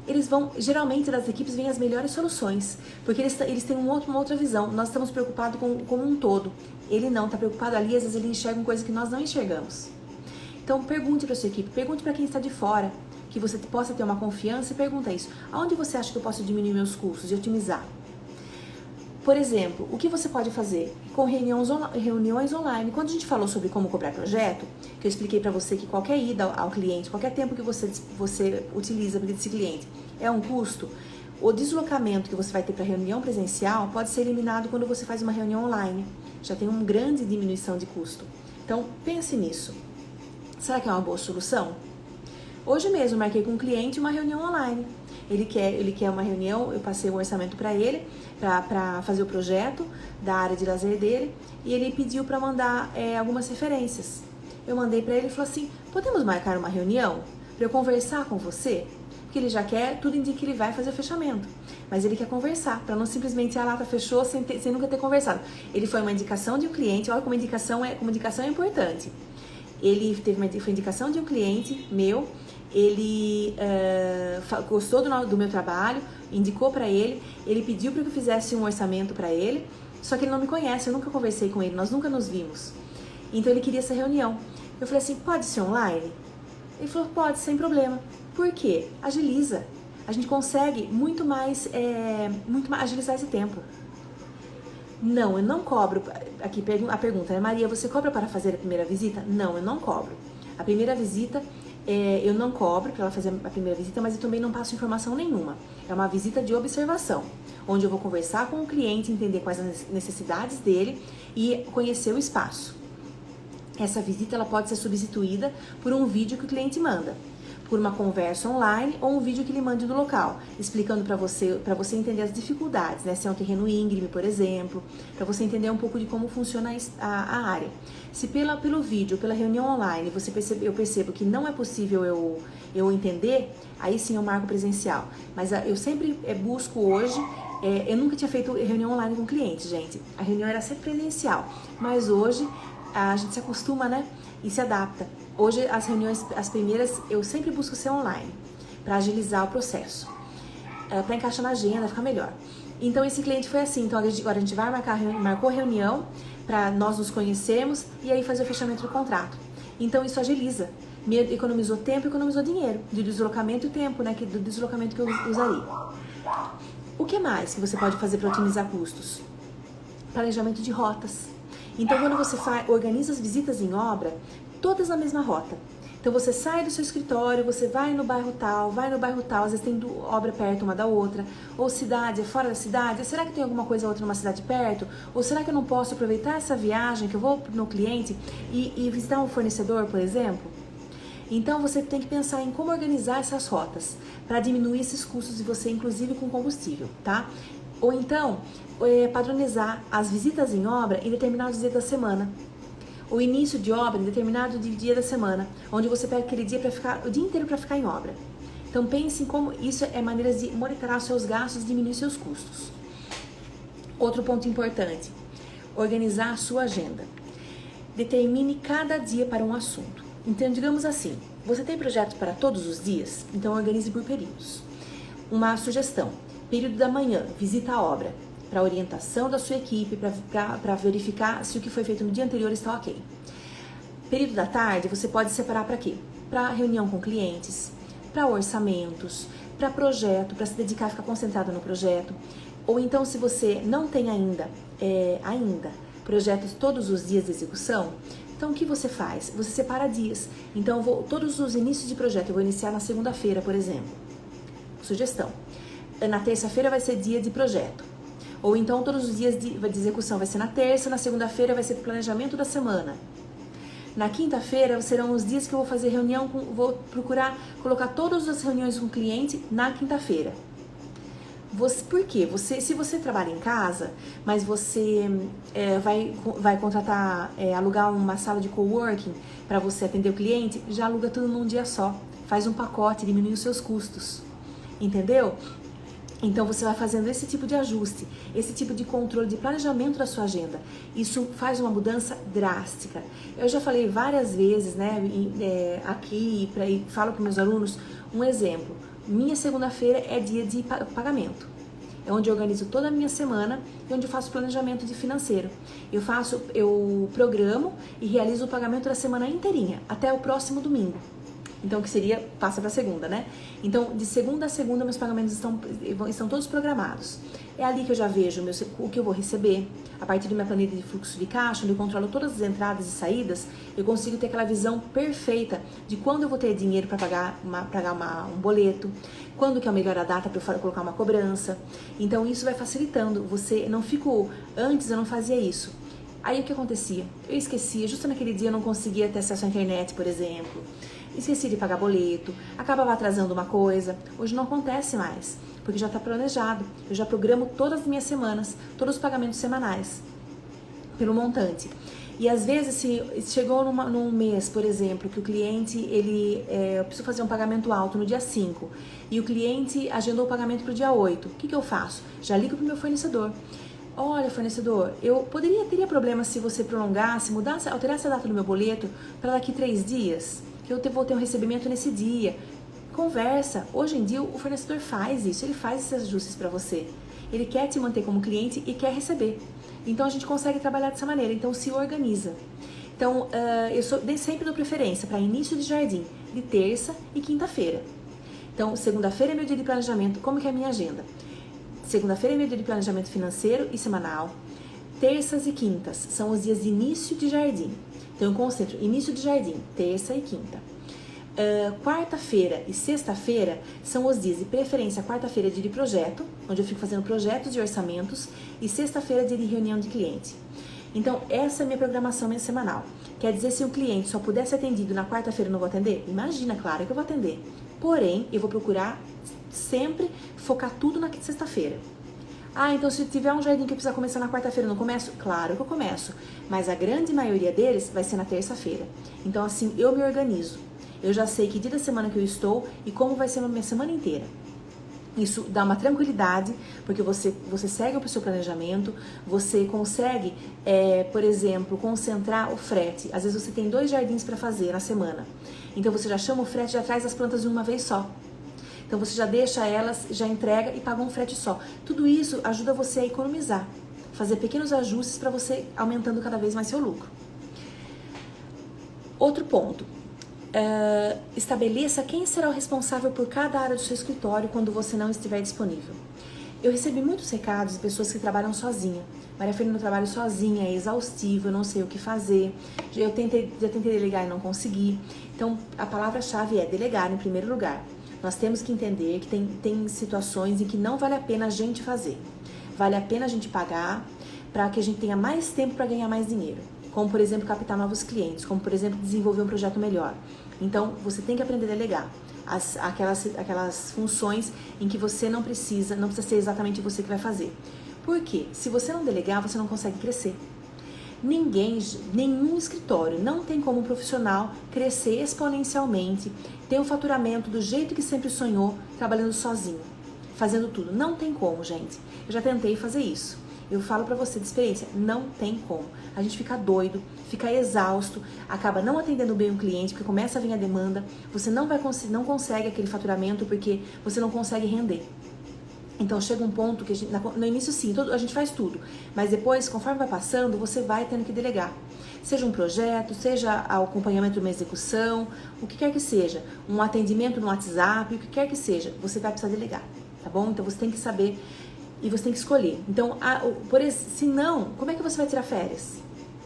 Speaker 1: Eles vão, geralmente das equipes vêm as melhores soluções, porque eles têm uma outra visão. Nós estamos preocupados com um todo. Ele não está preocupado ali, às vezes ele enxerga uma coisa que nós não enxergamos. Então pergunte para sua equipe, pergunte para quem está de fora, que você possa ter uma confiança e pergunta isso. Aonde você acha que eu posso diminuir meus custos e otimizar? Por exemplo, o que você pode fazer com reuniões online? Quando a gente falou sobre como cobrar projeto, que eu expliquei para você que qualquer ida ao cliente, qualquer tempo que você utiliza para esse cliente é um custo, o deslocamento que você vai ter para reunião presencial pode ser eliminado quando você faz uma reunião online. Já tem uma grande diminuição de custo. Então, pense nisso. Será que é uma boa solução? Hoje mesmo, eu marquei com um cliente uma reunião online. Ele quer uma reunião, eu passei um orçamento para ele, para fazer o projeto da área de lazer dele, e ele pediu para mandar algumas referências. Eu mandei para ele e falou assim, podemos marcar uma reunião para eu conversar com você? Porque ele já quer, tudo indica que ele vai fazer o fechamento, mas ele quer conversar, para não simplesmente a lata fechou sem nunca ter conversado. Ele foi uma indicação de um cliente, olha como indicação é importante. Foi indicação de um cliente meu. Ele gostou do meu trabalho, indicou para ele pediu para que eu fizesse um orçamento para ele, só que ele não me conhece, eu nunca conversei com ele, nós nunca nos vimos. Então ele queria essa reunião. Eu falei assim, pode ser online? Ele falou, pode, sem problema. Por quê? Agiliza. A gente consegue muito mais agilizar esse tempo. Não, eu não cobro. Aqui a pergunta é, Maria, você cobra para fazer a primeira visita? Não, eu não cobro. A primeira visita eu não cobro para ela fazer a primeira visita, mas eu também não passo informação nenhuma. É uma visita de observação, onde eu vou conversar com o cliente, entender quais as necessidades dele e conhecer o espaço. Essa visita ela pode ser substituída por um vídeo que o cliente manda, por uma conversa online ou um vídeo que ele mande do local, explicando para você entender as dificuldades, né? Se é um terreno íngreme, por exemplo, para você entender um pouco de como funciona a área. Se pelo vídeo, pela reunião online, eu percebo que não é possível eu entender, aí sim eu marco presencial. Mas eu sempre busco hoje, eu nunca tinha feito reunião online com cliente, gente. A reunião era sempre presencial, mas hoje a gente se acostuma, né? E se adapta. Hoje as reuniões, as primeiras, eu sempre busco ser online, para agilizar o processo, para encaixar na agenda, ficar melhor. Então esse cliente foi assim, então agora a gente vai marcou reunião, para nós nos conhecermos e aí fazer o fechamento do contrato. Então isso agiliza, me economizou tempo e economizou dinheiro, de deslocamento e tempo, né, do deslocamento que eu usaria. O que mais que você pode fazer para otimizar custos? Planejamento de rotas. Então quando você organiza as visitas em obra, todas na mesma rota. Então você sai do seu escritório, você vai no bairro tal, às vezes tem obra perto uma da outra, ou cidade, é fora da cidade, será que tem alguma coisa ou outra numa cidade perto? Ou será que eu não posso aproveitar essa viagem que eu vou no cliente e visitar um fornecedor, por exemplo? Então você tem que pensar em como organizar essas rotas para diminuir esses custos de você, inclusive com combustível, tá? Ou então, padronizar as visitas em obra em determinados dias da semana. O início de obra em determinado dia da semana, onde você pega aquele dia para ficar o dia inteiro para ficar em obra. Então pense em como isso é maneiras de monitorar seus gastos e diminuir seus custos. Outro ponto importante, organizar a sua agenda. Determine cada dia para um assunto. Então, digamos assim, você tem projetos para todos os dias? Então organize por períodos. Uma sugestão, período da manhã, visita a obra, para orientação da sua equipe, para verificar se o que foi feito no dia anterior está ok. Período da tarde, você pode separar para quê? Para reunião com clientes, para orçamentos, para projeto, para se dedicar a ficar concentrado no projeto. Ou então, se você não tem ainda projetos todos os dias de execução, então o que você faz? Você separa dias. Então, todos os inícios de projeto, eu vou iniciar na segunda-feira, por exemplo. Sugestão. Na terça-feira vai ser dia de projeto. Ou então todos os dias de execução vai ser na terça, na segunda-feira vai ser planejamento da semana. Na quinta-feira serão os dias que eu vou fazer reunião, vou procurar colocar todas as reuniões com o cliente na quinta-feira. Por quê? Se você trabalha em casa, mas você vai contratar, alugar uma sala de coworking para você atender o cliente, já aluga tudo num dia só. Faz um pacote, diminui os seus custos. Entendeu? Então você vai fazendo esse tipo de ajuste, esse tipo de controle, de planejamento da sua agenda. Isso faz uma mudança drástica. Eu já falei várias vezes, né, aqui, falo para meus alunos um exemplo. Minha segunda-feira é dia de pagamento. É onde eu organizo toda a minha semana e onde eu faço planejamento de financeiro. Eu programo e realizo o pagamento da semana inteirinha, até o próximo domingo. Então, que seria, passa para segunda, né? Então, de segunda a segunda, meus pagamentos estão todos programados. É ali que eu já vejo o que eu vou receber. A partir de minha planilha de fluxo de caixa, onde eu controlo todas as entradas e saídas, eu consigo ter aquela visão perfeita de quando eu vou ter dinheiro para pagar um boleto, quando que é a melhor data para eu colocar uma cobrança. Então, isso vai facilitando. Antes eu não fazia isso. Aí, o que acontecia? Eu esquecia, justo naquele dia eu não conseguia ter acesso à internet, por exemplo. Esqueci de pagar boleto, acabava atrasando uma coisa. Hoje não acontece mais, porque já está planejado. Eu já programo todas as minhas semanas, todos os pagamentos semanais, pelo montante. E às vezes, se chegou num mês, por exemplo, que o cliente, eu preciso fazer um pagamento alto no dia 5, e o cliente agendou o pagamento para o dia 8, o que eu faço? Já ligo para o meu fornecedor. Olha, fornecedor, teria problema se você prolongasse, alterasse a data do meu boleto para daqui 3 dias? Que eu vou ter um recebimento nesse dia. Conversa. Hoje em dia o fornecedor faz isso, ele faz esses ajustes para você. Ele quer te manter como cliente e quer receber. Então a gente consegue trabalhar dessa maneira, então se organiza. Então eu sempre dou preferência para início de jardim, de terça e quinta-feira. Então segunda-feira é meu dia de planejamento, como que é a minha agenda? Segunda-feira é meu dia de planejamento financeiro e semanal. Terças e quintas são os dias de início de jardim. Então eu concentro início de jardim, terça e quinta. Quarta-feira e sexta-feira são os dias de preferência. Quarta-feira é dia de projeto, onde eu fico fazendo projetos e orçamentos, e sexta-feira é dia de reunião de cliente. Então essa é a minha programação semanal. Quer dizer, se o cliente só puder ser atendido na quarta-feira, eu não vou atender? Imagina, claro que eu vou atender. Porém, eu vou procurar sempre focar tudo na sexta-feira. Então se tiver um jardim que precisa começar na quarta-feira, eu não começo? Claro que eu começo, mas a grande maioria deles vai ser na terça-feira. Então assim, eu me organizo. Eu já sei que dia da semana que eu estou e como vai ser a minha semana inteira. Isso dá uma tranquilidade, porque você segue o seu planejamento, você consegue, por exemplo, concentrar o frete. Às vezes você tem 2 jardins para fazer na semana. Então você já chama o frete, já traz as plantas de uma vez só. Então você já deixa elas, já entrega e paga um frete só. Tudo isso ajuda você a economizar, fazer pequenos ajustes para você aumentando cada vez mais seu lucro. Outro ponto, estabeleça quem será o responsável por cada área do seu escritório quando você não estiver disponível. Eu recebi muitos recados de pessoas que trabalham sozinha. Maria Fernanda, eu trabalho sozinha, é exaustivo, eu não sei o que fazer. Já tentei delegar e não consegui. Então a palavra-chave é delegar em primeiro lugar. Nós temos que entender que tem situações em que não vale a pena a gente fazer. Vale a pena a gente pagar para que a gente tenha mais tempo para ganhar mais dinheiro. Como, por exemplo, captar novos clientes. Como, por exemplo, desenvolver um projeto melhor. Então, você tem que aprender a delegar. Aquelas funções em que você não precisa ser exatamente você que vai fazer. Por quê? Se você não delegar, você não consegue crescer. Nenhum escritório, não tem como um profissional crescer exponencialmente, ter um faturamento do jeito que sempre sonhou, trabalhando sozinho, fazendo tudo. Não tem como, gente. Eu já tentei fazer isso. Eu falo pra você de experiência, não tem como. A gente fica doido, fica exausto, acaba não atendendo bem o cliente, porque começa a vir a demanda, você não consegue aquele faturamento porque você não consegue render. Então chega um ponto que no início sim, a gente faz tudo, mas depois, conforme vai passando, você vai tendo que delegar. Seja um projeto, seja o acompanhamento de uma execução, o que quer que seja, um atendimento no WhatsApp, o que quer que seja, você vai precisar delegar, tá bom? Então você tem que saber e você tem que escolher. Então, se não, como é que você vai tirar férias?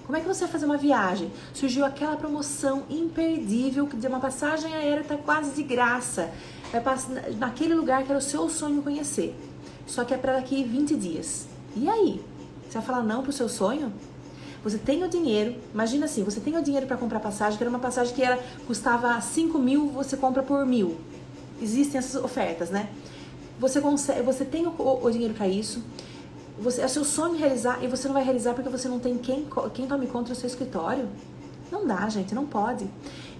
Speaker 1: Como é que você vai fazer uma viagem? Surgiu aquela promoção imperdível de uma passagem aérea, tá quase de graça. Vai passar naquele lugar que era o seu sonho conhecer. Só que é para daqui 20 dias. E aí? Você vai falar não pro seu sonho? Você tem o dinheiro, imagina assim, você tem o dinheiro para comprar passagem, que era uma passagem que custava 5 mil, você compra por 1.000. Existem essas ofertas, né? Você tem o dinheiro para isso, é seu sonho realizar, e você não vai realizar porque você não tem quem tome conta no seu escritório. Não dá, gente, não pode.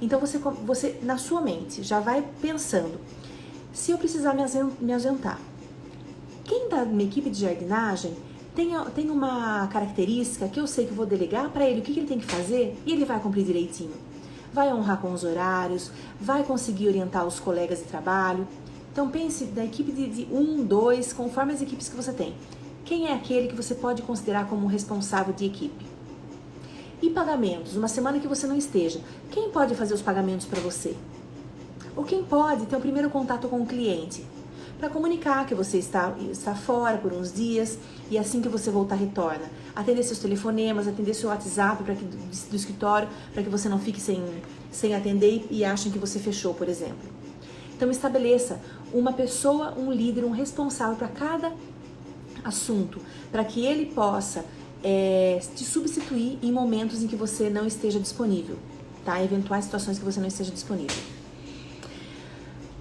Speaker 1: Então você na sua mente já vai pensando, se eu precisar me ausentar, quem da minha equipe de jardinagem tem uma característica que eu sei que eu vou delegar para ele o que ele tem que fazer e ele vai cumprir direitinho. Vai honrar com os horários, vai conseguir orientar os colegas de trabalho. Então pense da equipe de 1, 2, conforme as equipes que você tem. Quem é aquele que você pode considerar como responsável de equipe? E pagamentos, uma semana que você não esteja, quem pode fazer os pagamentos para você? Ou quem pode ter o primeiro contato com o cliente? Para comunicar que você está fora por uns dias e assim que você voltar retorna. Atender seus telefonemas, atender seu WhatsApp do escritório, para que você não fique sem atender e achem que você fechou, por exemplo. Então estabeleça uma pessoa, um líder, um responsável para cada assunto, para que ele possa te substituir em momentos em que você não esteja disponível, tá? Eventuais situações que você não esteja disponível.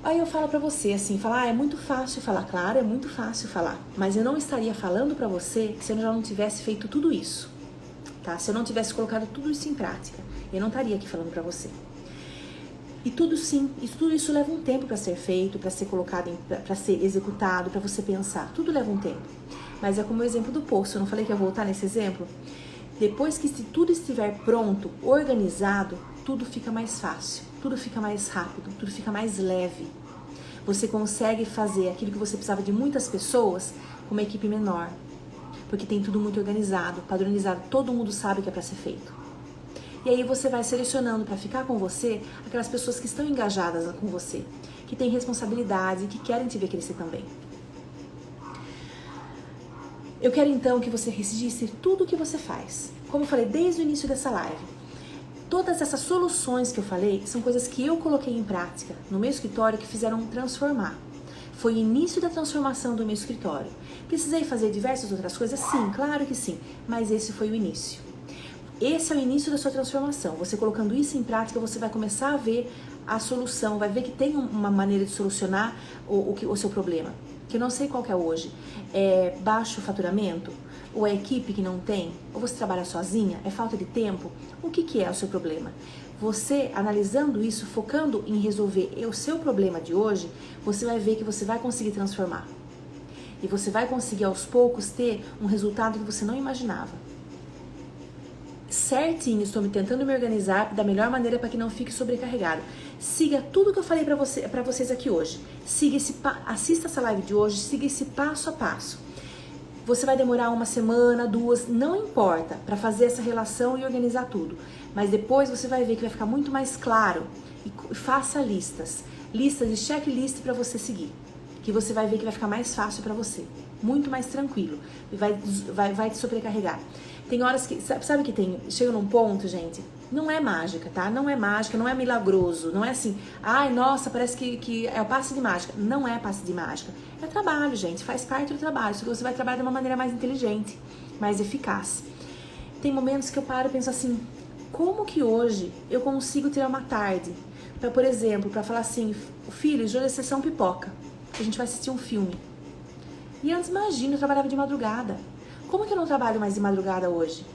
Speaker 1: Aí eu falo pra você assim, é muito fácil falar, claro, é muito fácil falar, mas eu não estaria falando pra você se eu já não tivesse feito tudo isso, tá? Se eu não tivesse colocado tudo isso em prática, eu não estaria aqui falando pra você. E tudo isso leva um tempo pra ser feito, pra ser colocado, pra ser executado, pra você pensar, tudo leva um tempo. Mas é como o exemplo do poço, eu não falei que ia voltar nesse exemplo? Depois que tudo estiver pronto, organizado, tudo fica mais fácil, tudo fica mais rápido, tudo fica mais leve. Você consegue fazer aquilo que você precisava de muitas pessoas com uma equipe menor, porque tem tudo muito organizado, padronizado, todo mundo sabe o que é para ser feito. E aí você vai selecionando para ficar com você aquelas pessoas que estão engajadas com você, que têm responsabilidade e que querem te ver crescer também. Eu quero então que você registre tudo o que você faz. Como eu falei desde o início dessa live, todas essas soluções que eu falei são coisas que eu coloquei em prática no meu escritório que fizeram transformar. Foi o início da transformação do meu escritório. Precisei fazer diversas outras coisas? Sim, claro que sim, mas esse foi o início. Esse é o início da sua transformação. Você colocando isso em prática, você vai começar a ver a solução, vai ver que tem uma maneira de solucionar o seu problema. Que eu não sei qual que é hoje. É baixo faturamento? Ou é equipe que não tem? Ou você trabalha sozinha? É falta de tempo? O que é o seu problema? Você, analisando isso, focando em resolver o seu problema de hoje, você vai ver que você vai conseguir transformar. E você vai conseguir, aos poucos, ter um resultado que você não imaginava. Certinho, estou tentando me organizar da melhor maneira para que não fique sobrecarregado. Siga tudo que eu falei para vocês aqui hoje. Assista essa live de hoje, siga esse passo a passo. Você vai demorar 1 semana, 2, não importa, para fazer essa relação e organizar tudo. Mas depois você vai ver que vai ficar muito mais claro. E faça listas de checklist para você seguir. Que você vai ver que vai ficar mais fácil para você. Muito mais tranquilo. E vai te sobrecarregar. Tem horas que, sabe que chega num ponto, gente, não é mágica, tá? Não é mágica, não é milagroso, não é assim, ai, nossa, parece que é o passe de mágica. Não é passe de mágica. É trabalho, gente, faz parte do trabalho, só que você vai trabalhar de uma maneira mais inteligente, mais eficaz. Tem momentos que eu paro e penso assim, como que hoje eu consigo tirar uma tarde, para, por exemplo, para falar assim, filho, hoje é sessão pipoca, a gente vai assistir um filme. E antes, imagina, eu trabalhava de madrugada. Como que eu não trabalho mais de madrugada hoje?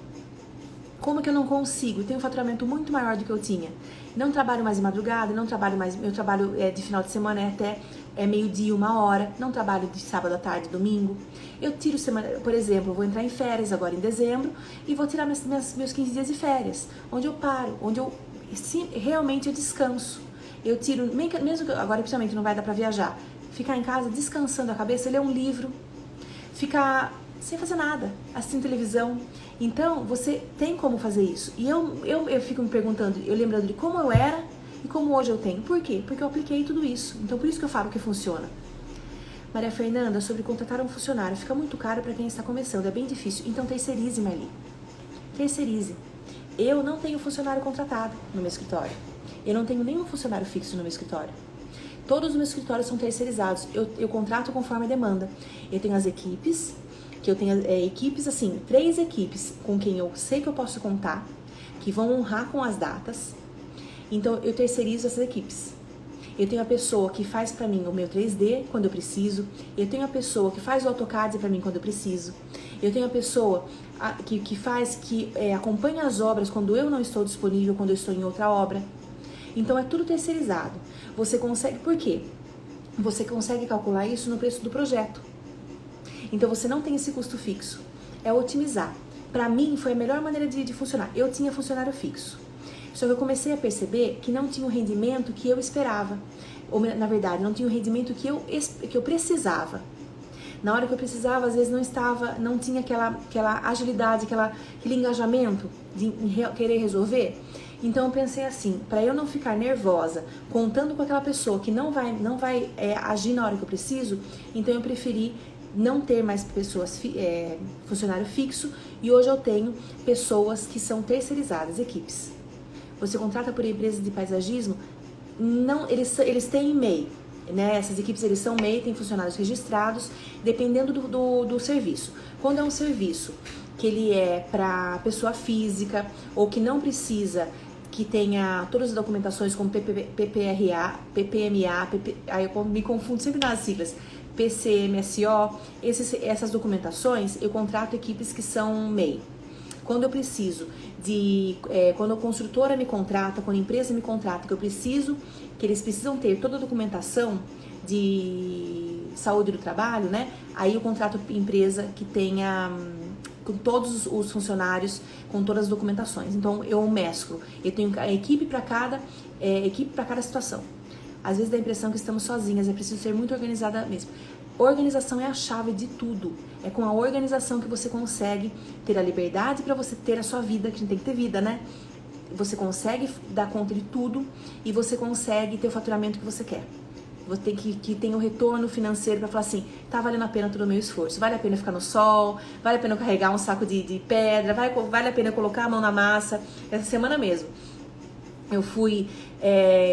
Speaker 1: Como que eu não consigo? Eu tenho um faturamento muito maior do que eu tinha. Não trabalho mais de madrugada, não trabalho mais... Meu trabalho de final de semana até meio-dia, 1h. Não trabalho de sábado à tarde, domingo. Eu tiro semana... Por exemplo, eu vou entrar em férias agora em dezembro e vou tirar meus 15 dias de férias. Onde eu paro, onde eu... realmente eu descanso. Eu tiro... Mesmo que agora, principalmente, não vai dar pra viajar. Ficar em casa descansando a cabeça, ler um livro. Ficar... sem fazer nada, assistindo televisão. Então, você tem como fazer isso. E eu fico me perguntando, eu lembrando de como eu era e como hoje eu tenho. Por quê? Porque eu apliquei tudo isso. Então, por isso que eu falo que funciona. Maria Fernanda, sobre contratar um funcionário. Fica muito caro para quem está começando, é bem difícil. Então, terceirize, Marli. Terceirize. Eu não tenho funcionário contratado no meu escritório. Eu não tenho nenhum funcionário fixo no meu escritório. Todos os meus escritórios são terceirizados. Eu contrato conforme a demanda. Eu tenho as equipes que eu tenha equipes, assim, 3 equipes com quem eu sei que eu posso contar, que vão honrar com as datas. Então, eu terceirizo essas equipes. Eu tenho a pessoa que faz para mim o meu 3D quando eu preciso. Eu tenho a pessoa que faz o AutoCAD para mim quando eu preciso. Eu tenho a pessoa que acompanha as obras quando eu não estou disponível, quando eu estou em outra obra. Então, é tudo terceirizado. Você consegue, por quê? Você consegue calcular isso no preço do projeto. Então, você não tem esse custo fixo. É otimizar. Para mim, foi a melhor maneira de funcionar. Eu tinha funcionário fixo. Só que eu comecei a perceber que não tinha o rendimento que eu esperava. Ou, na verdade, não tinha o rendimento que eu precisava. Na hora que eu precisava, às vezes não tinha aquela agilidade, aquele engajamento de querer resolver. Então eu pensei assim, para eu não ficar nervosa, contando com aquela pessoa que não vai agir na hora que eu preciso, então eu preferi não ter mais funcionário fixo, e hoje eu tenho pessoas que são terceirizadas, equipes. Você contrata por empresas de paisagismo, não, eles têm MEI, né? Essas equipes eles são MEI, têm funcionários registrados, dependendo do serviço. Quando é um serviço que ele é para pessoa física ou que não precisa que tenha todas as documentações como PPRA, PPMA, aí eu me confundo sempre nas siglas, PCMSO, essas documentações, eu contrato equipes que são MEI. Quando eu preciso quando a construtora me contrata, quando a empresa me contrata, que eles precisam ter toda a documentação de saúde do trabalho, né? Aí eu contrato empresa que tenha com todos os funcionários, com todas as documentações. Então eu mesclo. Eu tenho a equipe para cada situação. Às vezes dá a impressão que estamos sozinhas, é preciso ser muito organizada mesmo. Organização é a chave de tudo. É com a organização que você consegue ter a liberdade para você ter a sua vida, que a gente tem que ter vida, né? Você consegue dar conta de tudo e você consegue ter o faturamento que você quer. Você tem que ter um retorno financeiro para falar assim, tá valendo a pena todo o meu esforço, vale a pena ficar no sol, vale a pena eu carregar um saco de pedra, vale a pena eu colocar a mão na massa. Essa semana mesmo, eu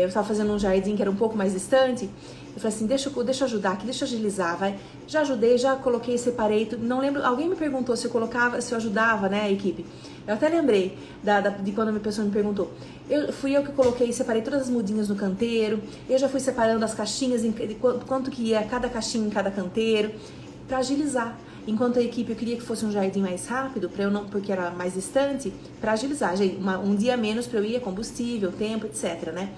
Speaker 1: estava fazendo um jardim que era um pouco mais distante. Eu falei assim, deixa eu ajudar aqui, deixa eu agilizar, vai. Já ajudei, já coloquei, separei, não lembro, alguém me perguntou se eu ajudava, né, a equipe. Eu até lembrei de quando a pessoa me perguntou. Fui eu que coloquei, separei todas as mudinhas no canteiro, eu já fui separando as caixinhas, de quanto que ia cada caixinha em cada canteiro, para agilizar. Enquanto a equipe eu queria que fosse um jardim mais rápido, porque era mais distante, para agilizar, um dia menos para eu ir, combustível, tempo, etc, né?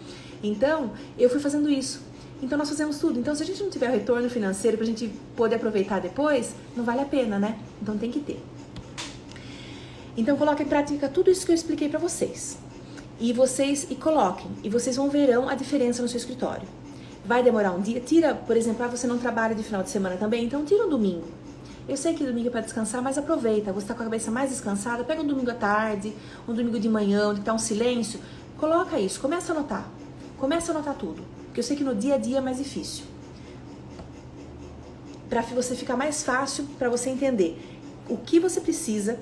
Speaker 1: Então, eu fui fazendo isso. Então nós fazemos tudo. Então se a gente não tiver retorno financeiro pra gente poder aproveitar depois, não vale a pena, né? Então tem que ter. Então coloque em prática tudo isso que eu expliquei pra vocês. E coloquem. E vocês verão a diferença no seu escritório. Vai demorar um dia. Tira, por exemplo, você não trabalha de final de semana também, então tira um domingo. Eu sei que domingo é para descansar, mas aproveita. Você tá com a cabeça mais descansada, pega um domingo à tarde, um domingo de manhã, onde tá um silêncio. Coloca isso, começa a anotar. Começa a anotar tudo. Porque eu sei que no dia a dia é mais difícil. Para você ficar mais fácil, para você entender o que você precisa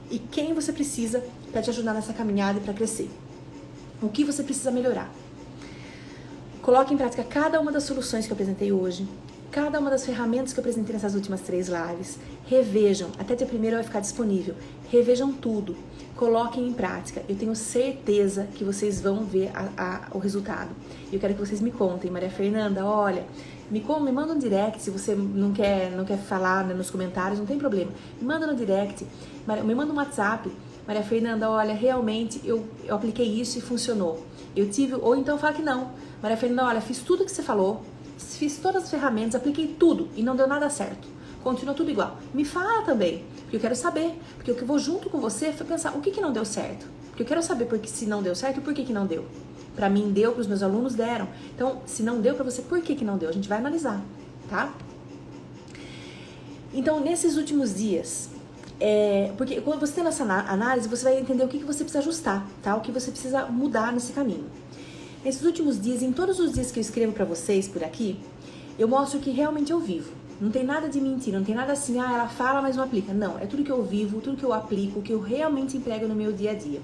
Speaker 1: e quem você precisa para te ajudar nessa caminhada e para crescer. O que você precisa melhorar. Coloque em prática cada uma das soluções que eu apresentei hoje, cada uma das ferramentas que eu apresentei nessas últimas 3 lives. Revejam, até dia 1º vai ficar disponível. Revejam tudo, coloquem em prática. Eu tenho certeza que vocês vão ver o resultado. Eu quero que vocês me contem. Maria Fernanda, olha, me manda um direct, se você não quer falar, né, nos comentários, não tem problema. Me manda no direct, me manda um WhatsApp. Maria Fernanda, olha, realmente eu apliquei isso e funcionou. Ou então fala que não. Maria Fernanda, olha, fiz tudo que você falou, fiz todas as ferramentas, apliquei tudo e não deu nada certo. Continua tudo igual. Me fala também, porque eu quero saber. Porque o que eu vou junto com você foi pensar o que não deu certo. Porque eu quero saber porque se não deu certo, por que não deu. Pra mim deu, pros meus alunos deram. Então, se não deu pra você, por que não deu? A gente vai analisar, tá? Então, nesses últimos dias, porque quando você tem essa análise, você vai entender o que você precisa ajustar, tá? O que você precisa mudar nesse caminho. Nesses últimos dias, em todos os dias que eu escrevo pra vocês por aqui, eu mostro que realmente eu vivo. Não tem nada de mentira, não tem nada assim, ela fala, mas não aplica. Não, é tudo que eu vivo, tudo que eu aplico, que eu realmente emprego no meu dia a dia.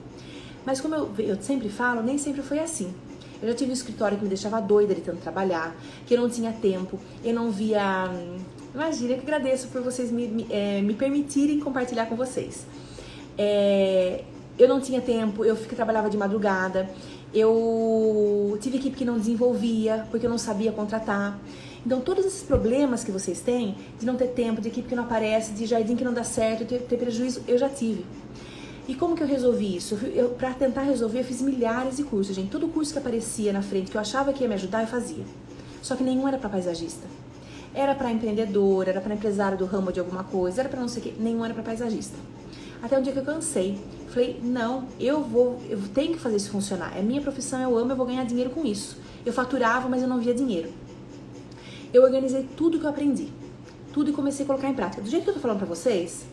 Speaker 1: Mas como eu sempre falo, nem sempre foi assim. Eu já tive um escritório que me deixava doida de tanto trabalhar, que eu não tinha tempo, eu não via Imagina, eu que agradeço por vocês me permitirem compartilhar com vocês. Eu não tinha tempo, eu trabalhava de madrugada, eu tive equipe que não desenvolvia, porque eu não sabia contratar. Então, todos esses problemas que vocês têm, de não ter tempo, de equipe que não aparece, de jardim que não dá certo, ter prejuízo, eu já tive. E como que eu resolvi isso? Pra tentar resolver, eu fiz milhares de cursos, gente. Todo curso que aparecia na frente, que eu achava que ia me ajudar, eu fazia. Só que nenhum era para paisagista. Era para empreendedor, era para empresário do ramo de alguma coisa, era para não sei o quê. Nenhum era para paisagista. Até um dia que eu cansei. Falei, não, eu tenho que fazer isso funcionar. É minha profissão, eu amo, eu vou ganhar dinheiro com isso. Eu faturava, mas eu não via dinheiro. Eu organizei tudo que eu aprendi. Tudo e comecei a colocar em prática. Do jeito que eu tô falando pra vocês,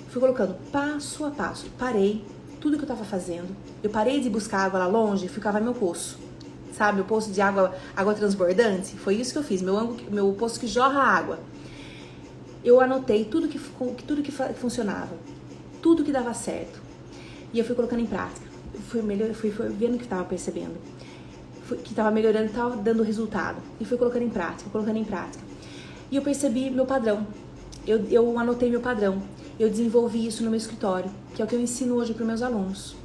Speaker 1: fui colocando passo a passo. Parei tudo que eu tava fazendo. Eu parei de buscar água lá longe, ficava meu poço. Sabe, meu poço de água transbordante? Foi isso que eu fiz, meu poço que jorra água. Eu anotei tudo que funcionava, tudo que dava certo. E eu fui colocando em prática. Fui vendo que estava percebendo, que estava melhorando, estava dando resultado. E fui colocando em prática. E eu percebi meu padrão. Eu anotei meu padrão. Eu desenvolvi isso no meu escritório, que é o que eu ensino hoje para os meus alunos.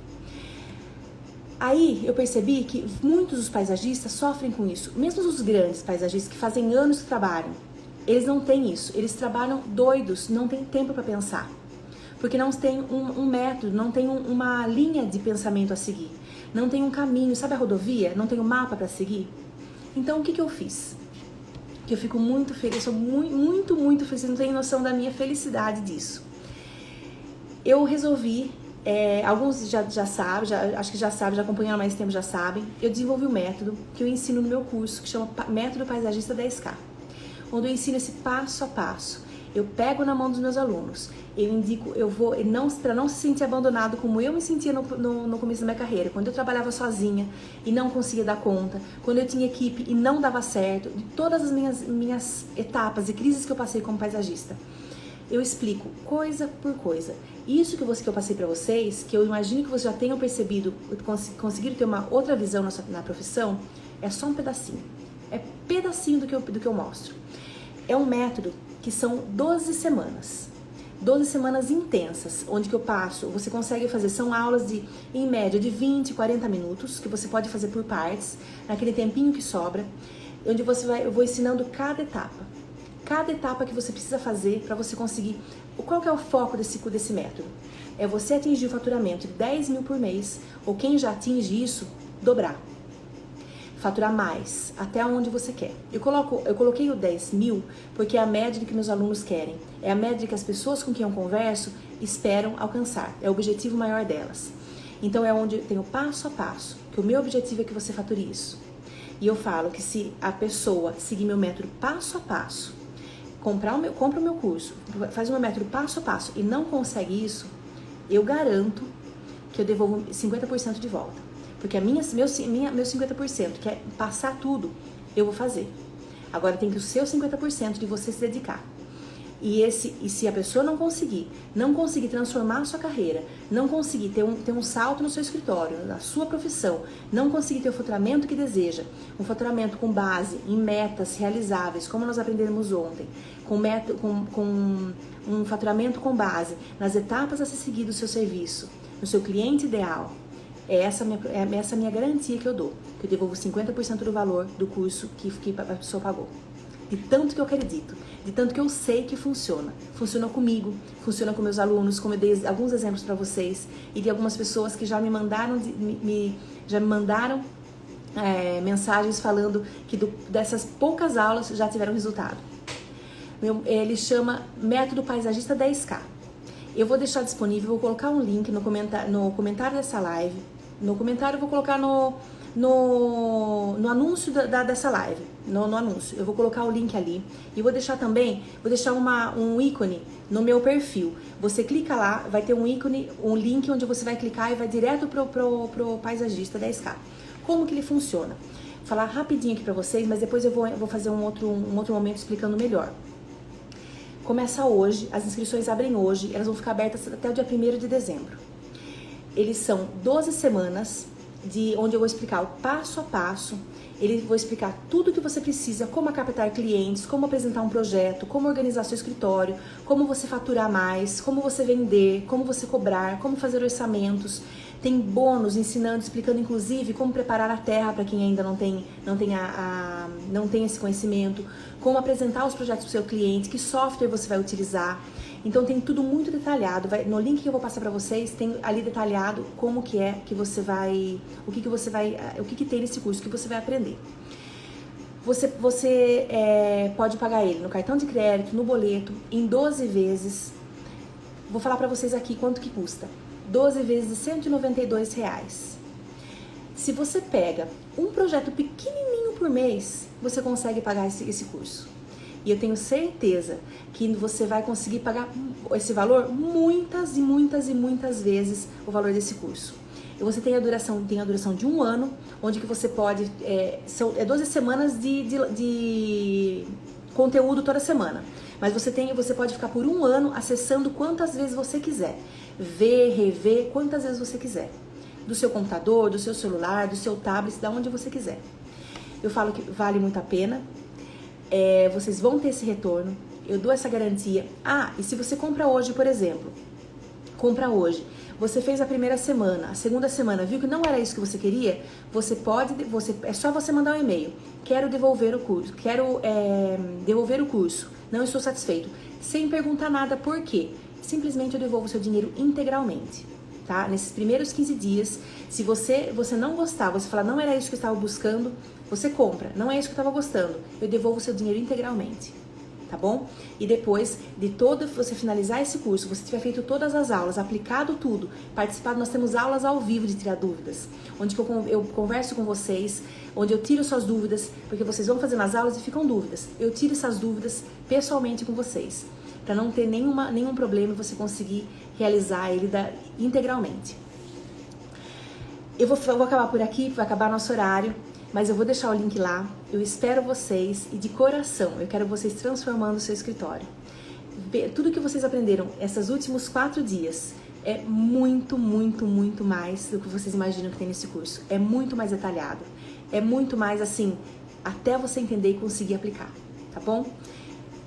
Speaker 1: Aí eu percebi que muitos dos paisagistas sofrem com isso. Mesmo os grandes paisagistas que fazem anos que trabalham, eles não têm isso. Eles trabalham doidos, não têm tempo para pensar. Porque não tem um método, não tem uma linha de pensamento a seguir. Não tem um caminho, sabe a rodovia? Não tem um mapa para seguir. Então o que eu fiz? Que eu fico muito feliz, eu sou muito, muito feliz, não tem noção da minha felicidade disso. Eu resolvi, alguns já sabem, acho que já sabem, já acompanham há mais tempo, já sabem. Eu desenvolvi um método que eu ensino no meu curso, que chama Método Paisagista 10K. Onde eu ensino esse passo a passo. Eu pego na mão dos meus alunos, eu indico, para não se sentir abandonado como eu me sentia no começo da minha carreira, quando eu trabalhava sozinha e não conseguia dar conta, quando eu tinha equipe e não dava certo, de todas as minhas etapas e crises que eu passei como paisagista. Eu explico coisa por coisa. Isso que eu passei para vocês, que eu imagino que vocês já tenham percebido, conseguiram ter uma outra visão na profissão, é só um pedacinho. É pedacinho do que eu mostro. É um método que são 12 semanas. 12 semanas intensas, onde que eu passo, você consegue fazer, são aulas em média, de 20, 40 minutos, que você pode fazer por partes, naquele tempinho que sobra, onde eu vou ensinando cada etapa que você precisa fazer para você conseguir. Qual que é o foco desse método? É você atingir o faturamento de 10 mil por mês, ou quem já atinge isso, dobrar. Faturar mais, até onde você quer. Eu coloquei o 10 mil porque é a média que meus alunos querem. É a média que as pessoas com quem eu converso esperam alcançar. É o objetivo maior delas. Então é onde eu tenho passo a passo, que o meu objetivo é que você fature isso. E eu falo que se a pessoa seguir meu método passo a passo, compra o meu curso, faz o meu método passo a passo e não consegue isso, eu garanto que eu devolvo 50% de volta. Porque meu 50%, que é passar tudo, eu vou fazer. Agora tem que o seu 50% de você se dedicar. E se a pessoa não conseguir transformar a sua carreira, não conseguir ter um salto no seu escritório, na sua profissão, não conseguir ter o faturamento que deseja, um faturamento com base em metas realizáveis, como nós aprendemos ontem, com um faturamento com base nas etapas a se seguir do seu serviço, no seu cliente ideal, é essa minha garantia que eu dou, que eu devolvo 50% do valor do curso que a pessoa pagou. De tanto que eu acredito, de tanto que eu sei que funciona. Funciona comigo, funciona com meus alunos, como eu dei alguns exemplos para vocês, e de algumas pessoas que já me mandaram, mensagens falando que dessas poucas aulas já tiveram resultado. Ele chama Método Paisagista 10K. Eu vou deixar disponível, vou colocar um link no comentário dessa live. No comentário eu vou colocar no anúncio dessa live, no anúncio. Eu vou colocar o link ali. E vou deixar um ícone no meu perfil. Você clica lá, vai ter um ícone, um link onde você vai clicar e vai direto pro Paisagista 10K. Como que ele funciona? Vou falar rapidinho aqui pra vocês, mas depois eu vou fazer um outro momento explicando melhor. Começa hoje, as inscrições abrem hoje, elas vão ficar abertas até o dia 1º de dezembro. Eles são 12 semanas onde eu vou explicar o passo a passo. Vou explicar tudo o que você precisa, como captar clientes, como apresentar um projeto, como organizar seu escritório, como você faturar mais, como você vender, como você cobrar, como fazer orçamentos. Tem bônus ensinando, explicando inclusive como preparar a terra para quem ainda não tem esse conhecimento, como apresentar os projetos para o seu cliente, que software você vai utilizar. Então tem tudo muito detalhado. No link que eu vou passar para vocês tem ali detalhado como que é que você vai, o que tem nesse curso que você vai aprender. Você pode pagar ele no cartão de crédito, no boleto, em 12 vezes. Vou falar para vocês aqui quanto que custa. 12 vezes de R$192. Se você pega um projeto pequenininho por mês, você consegue pagar esse curso. E eu tenho certeza que você vai conseguir pagar esse valor muitas e muitas e muitas vezes o valor desse curso. E você tem a duração de 1 ano, onde que você pode... são 12 semanas de conteúdo toda semana. Mas você pode ficar por 1 ano acessando quantas vezes você quiser. Ver, rever, quantas vezes você quiser. Do seu computador, do seu celular, do seu tablet, da onde você quiser. Eu falo que vale muito a pena. Vocês vão ter esse retorno, eu dou essa garantia. E se você compra hoje, por exemplo, você fez a primeira semana, a segunda semana, viu que não era isso que você queria, é só você mandar um e-mail, quero devolver o curso, não estou satisfeito, sem perguntar nada por quê, simplesmente eu devolvo o seu dinheiro integralmente. Tá? Nesses primeiros 15 dias, se você não gostar, você falar, não era isso que eu estava buscando, você compra, não é isso que eu estava gostando, eu devolvo o seu dinheiro integralmente, tá bom? E depois de você finalizar esse curso, você tiver feito todas as aulas, aplicado tudo, participado, nós temos aulas ao vivo de tirar dúvidas, onde eu converso com vocês, onde eu tiro suas dúvidas, porque vocês vão fazendo as aulas e ficam dúvidas, eu tiro essas dúvidas pessoalmente com vocês, para não ter nenhum problema e você conseguir realizar ele integralmente. Eu vou acabar por aqui, vai acabar nosso horário, mas eu vou deixar o link lá. Eu espero vocês e de coração, eu quero vocês transformando o seu escritório. Tudo que vocês aprenderam esses últimos 4 dias é muito, muito, muito mais do que vocês imaginam que tem nesse curso. É muito mais detalhado, é muito mais assim, até você entender e conseguir aplicar, tá bom?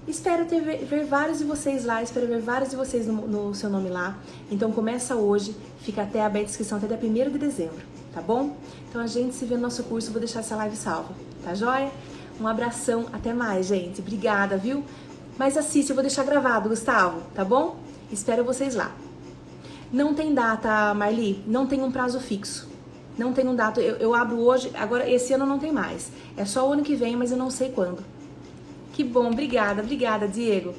Speaker 1: Espero ver vários de vocês lá, espero ver vários de vocês no seu nome lá. Então começa hoje, fica até aberta a inscrição até dia 1º de dezembro, tá bom? Então a gente se vê no nosso curso, vou deixar essa live salva, tá joia? Um abração, até mais, gente. Obrigada, viu? Mas assiste, eu vou deixar gravado, Gustavo, tá bom? Espero vocês lá. Não tem data, Marli, não tem um prazo fixo. Não tem um data, eu abro hoje, agora esse ano não tem mais. É só o ano que vem, mas eu não sei quando. Que bom, obrigada, Diego.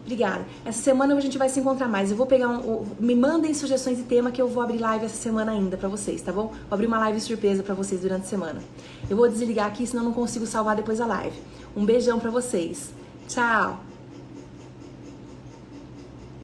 Speaker 1: Obrigada. Essa semana a gente vai se encontrar mais. Eu vou pegar me mandem sugestões de tema que eu vou abrir live essa semana ainda pra vocês, tá bom? Vou abrir uma live surpresa pra vocês durante a semana. Eu vou desligar aqui, senão eu não consigo salvar depois a live. Um beijão pra vocês. Tchau.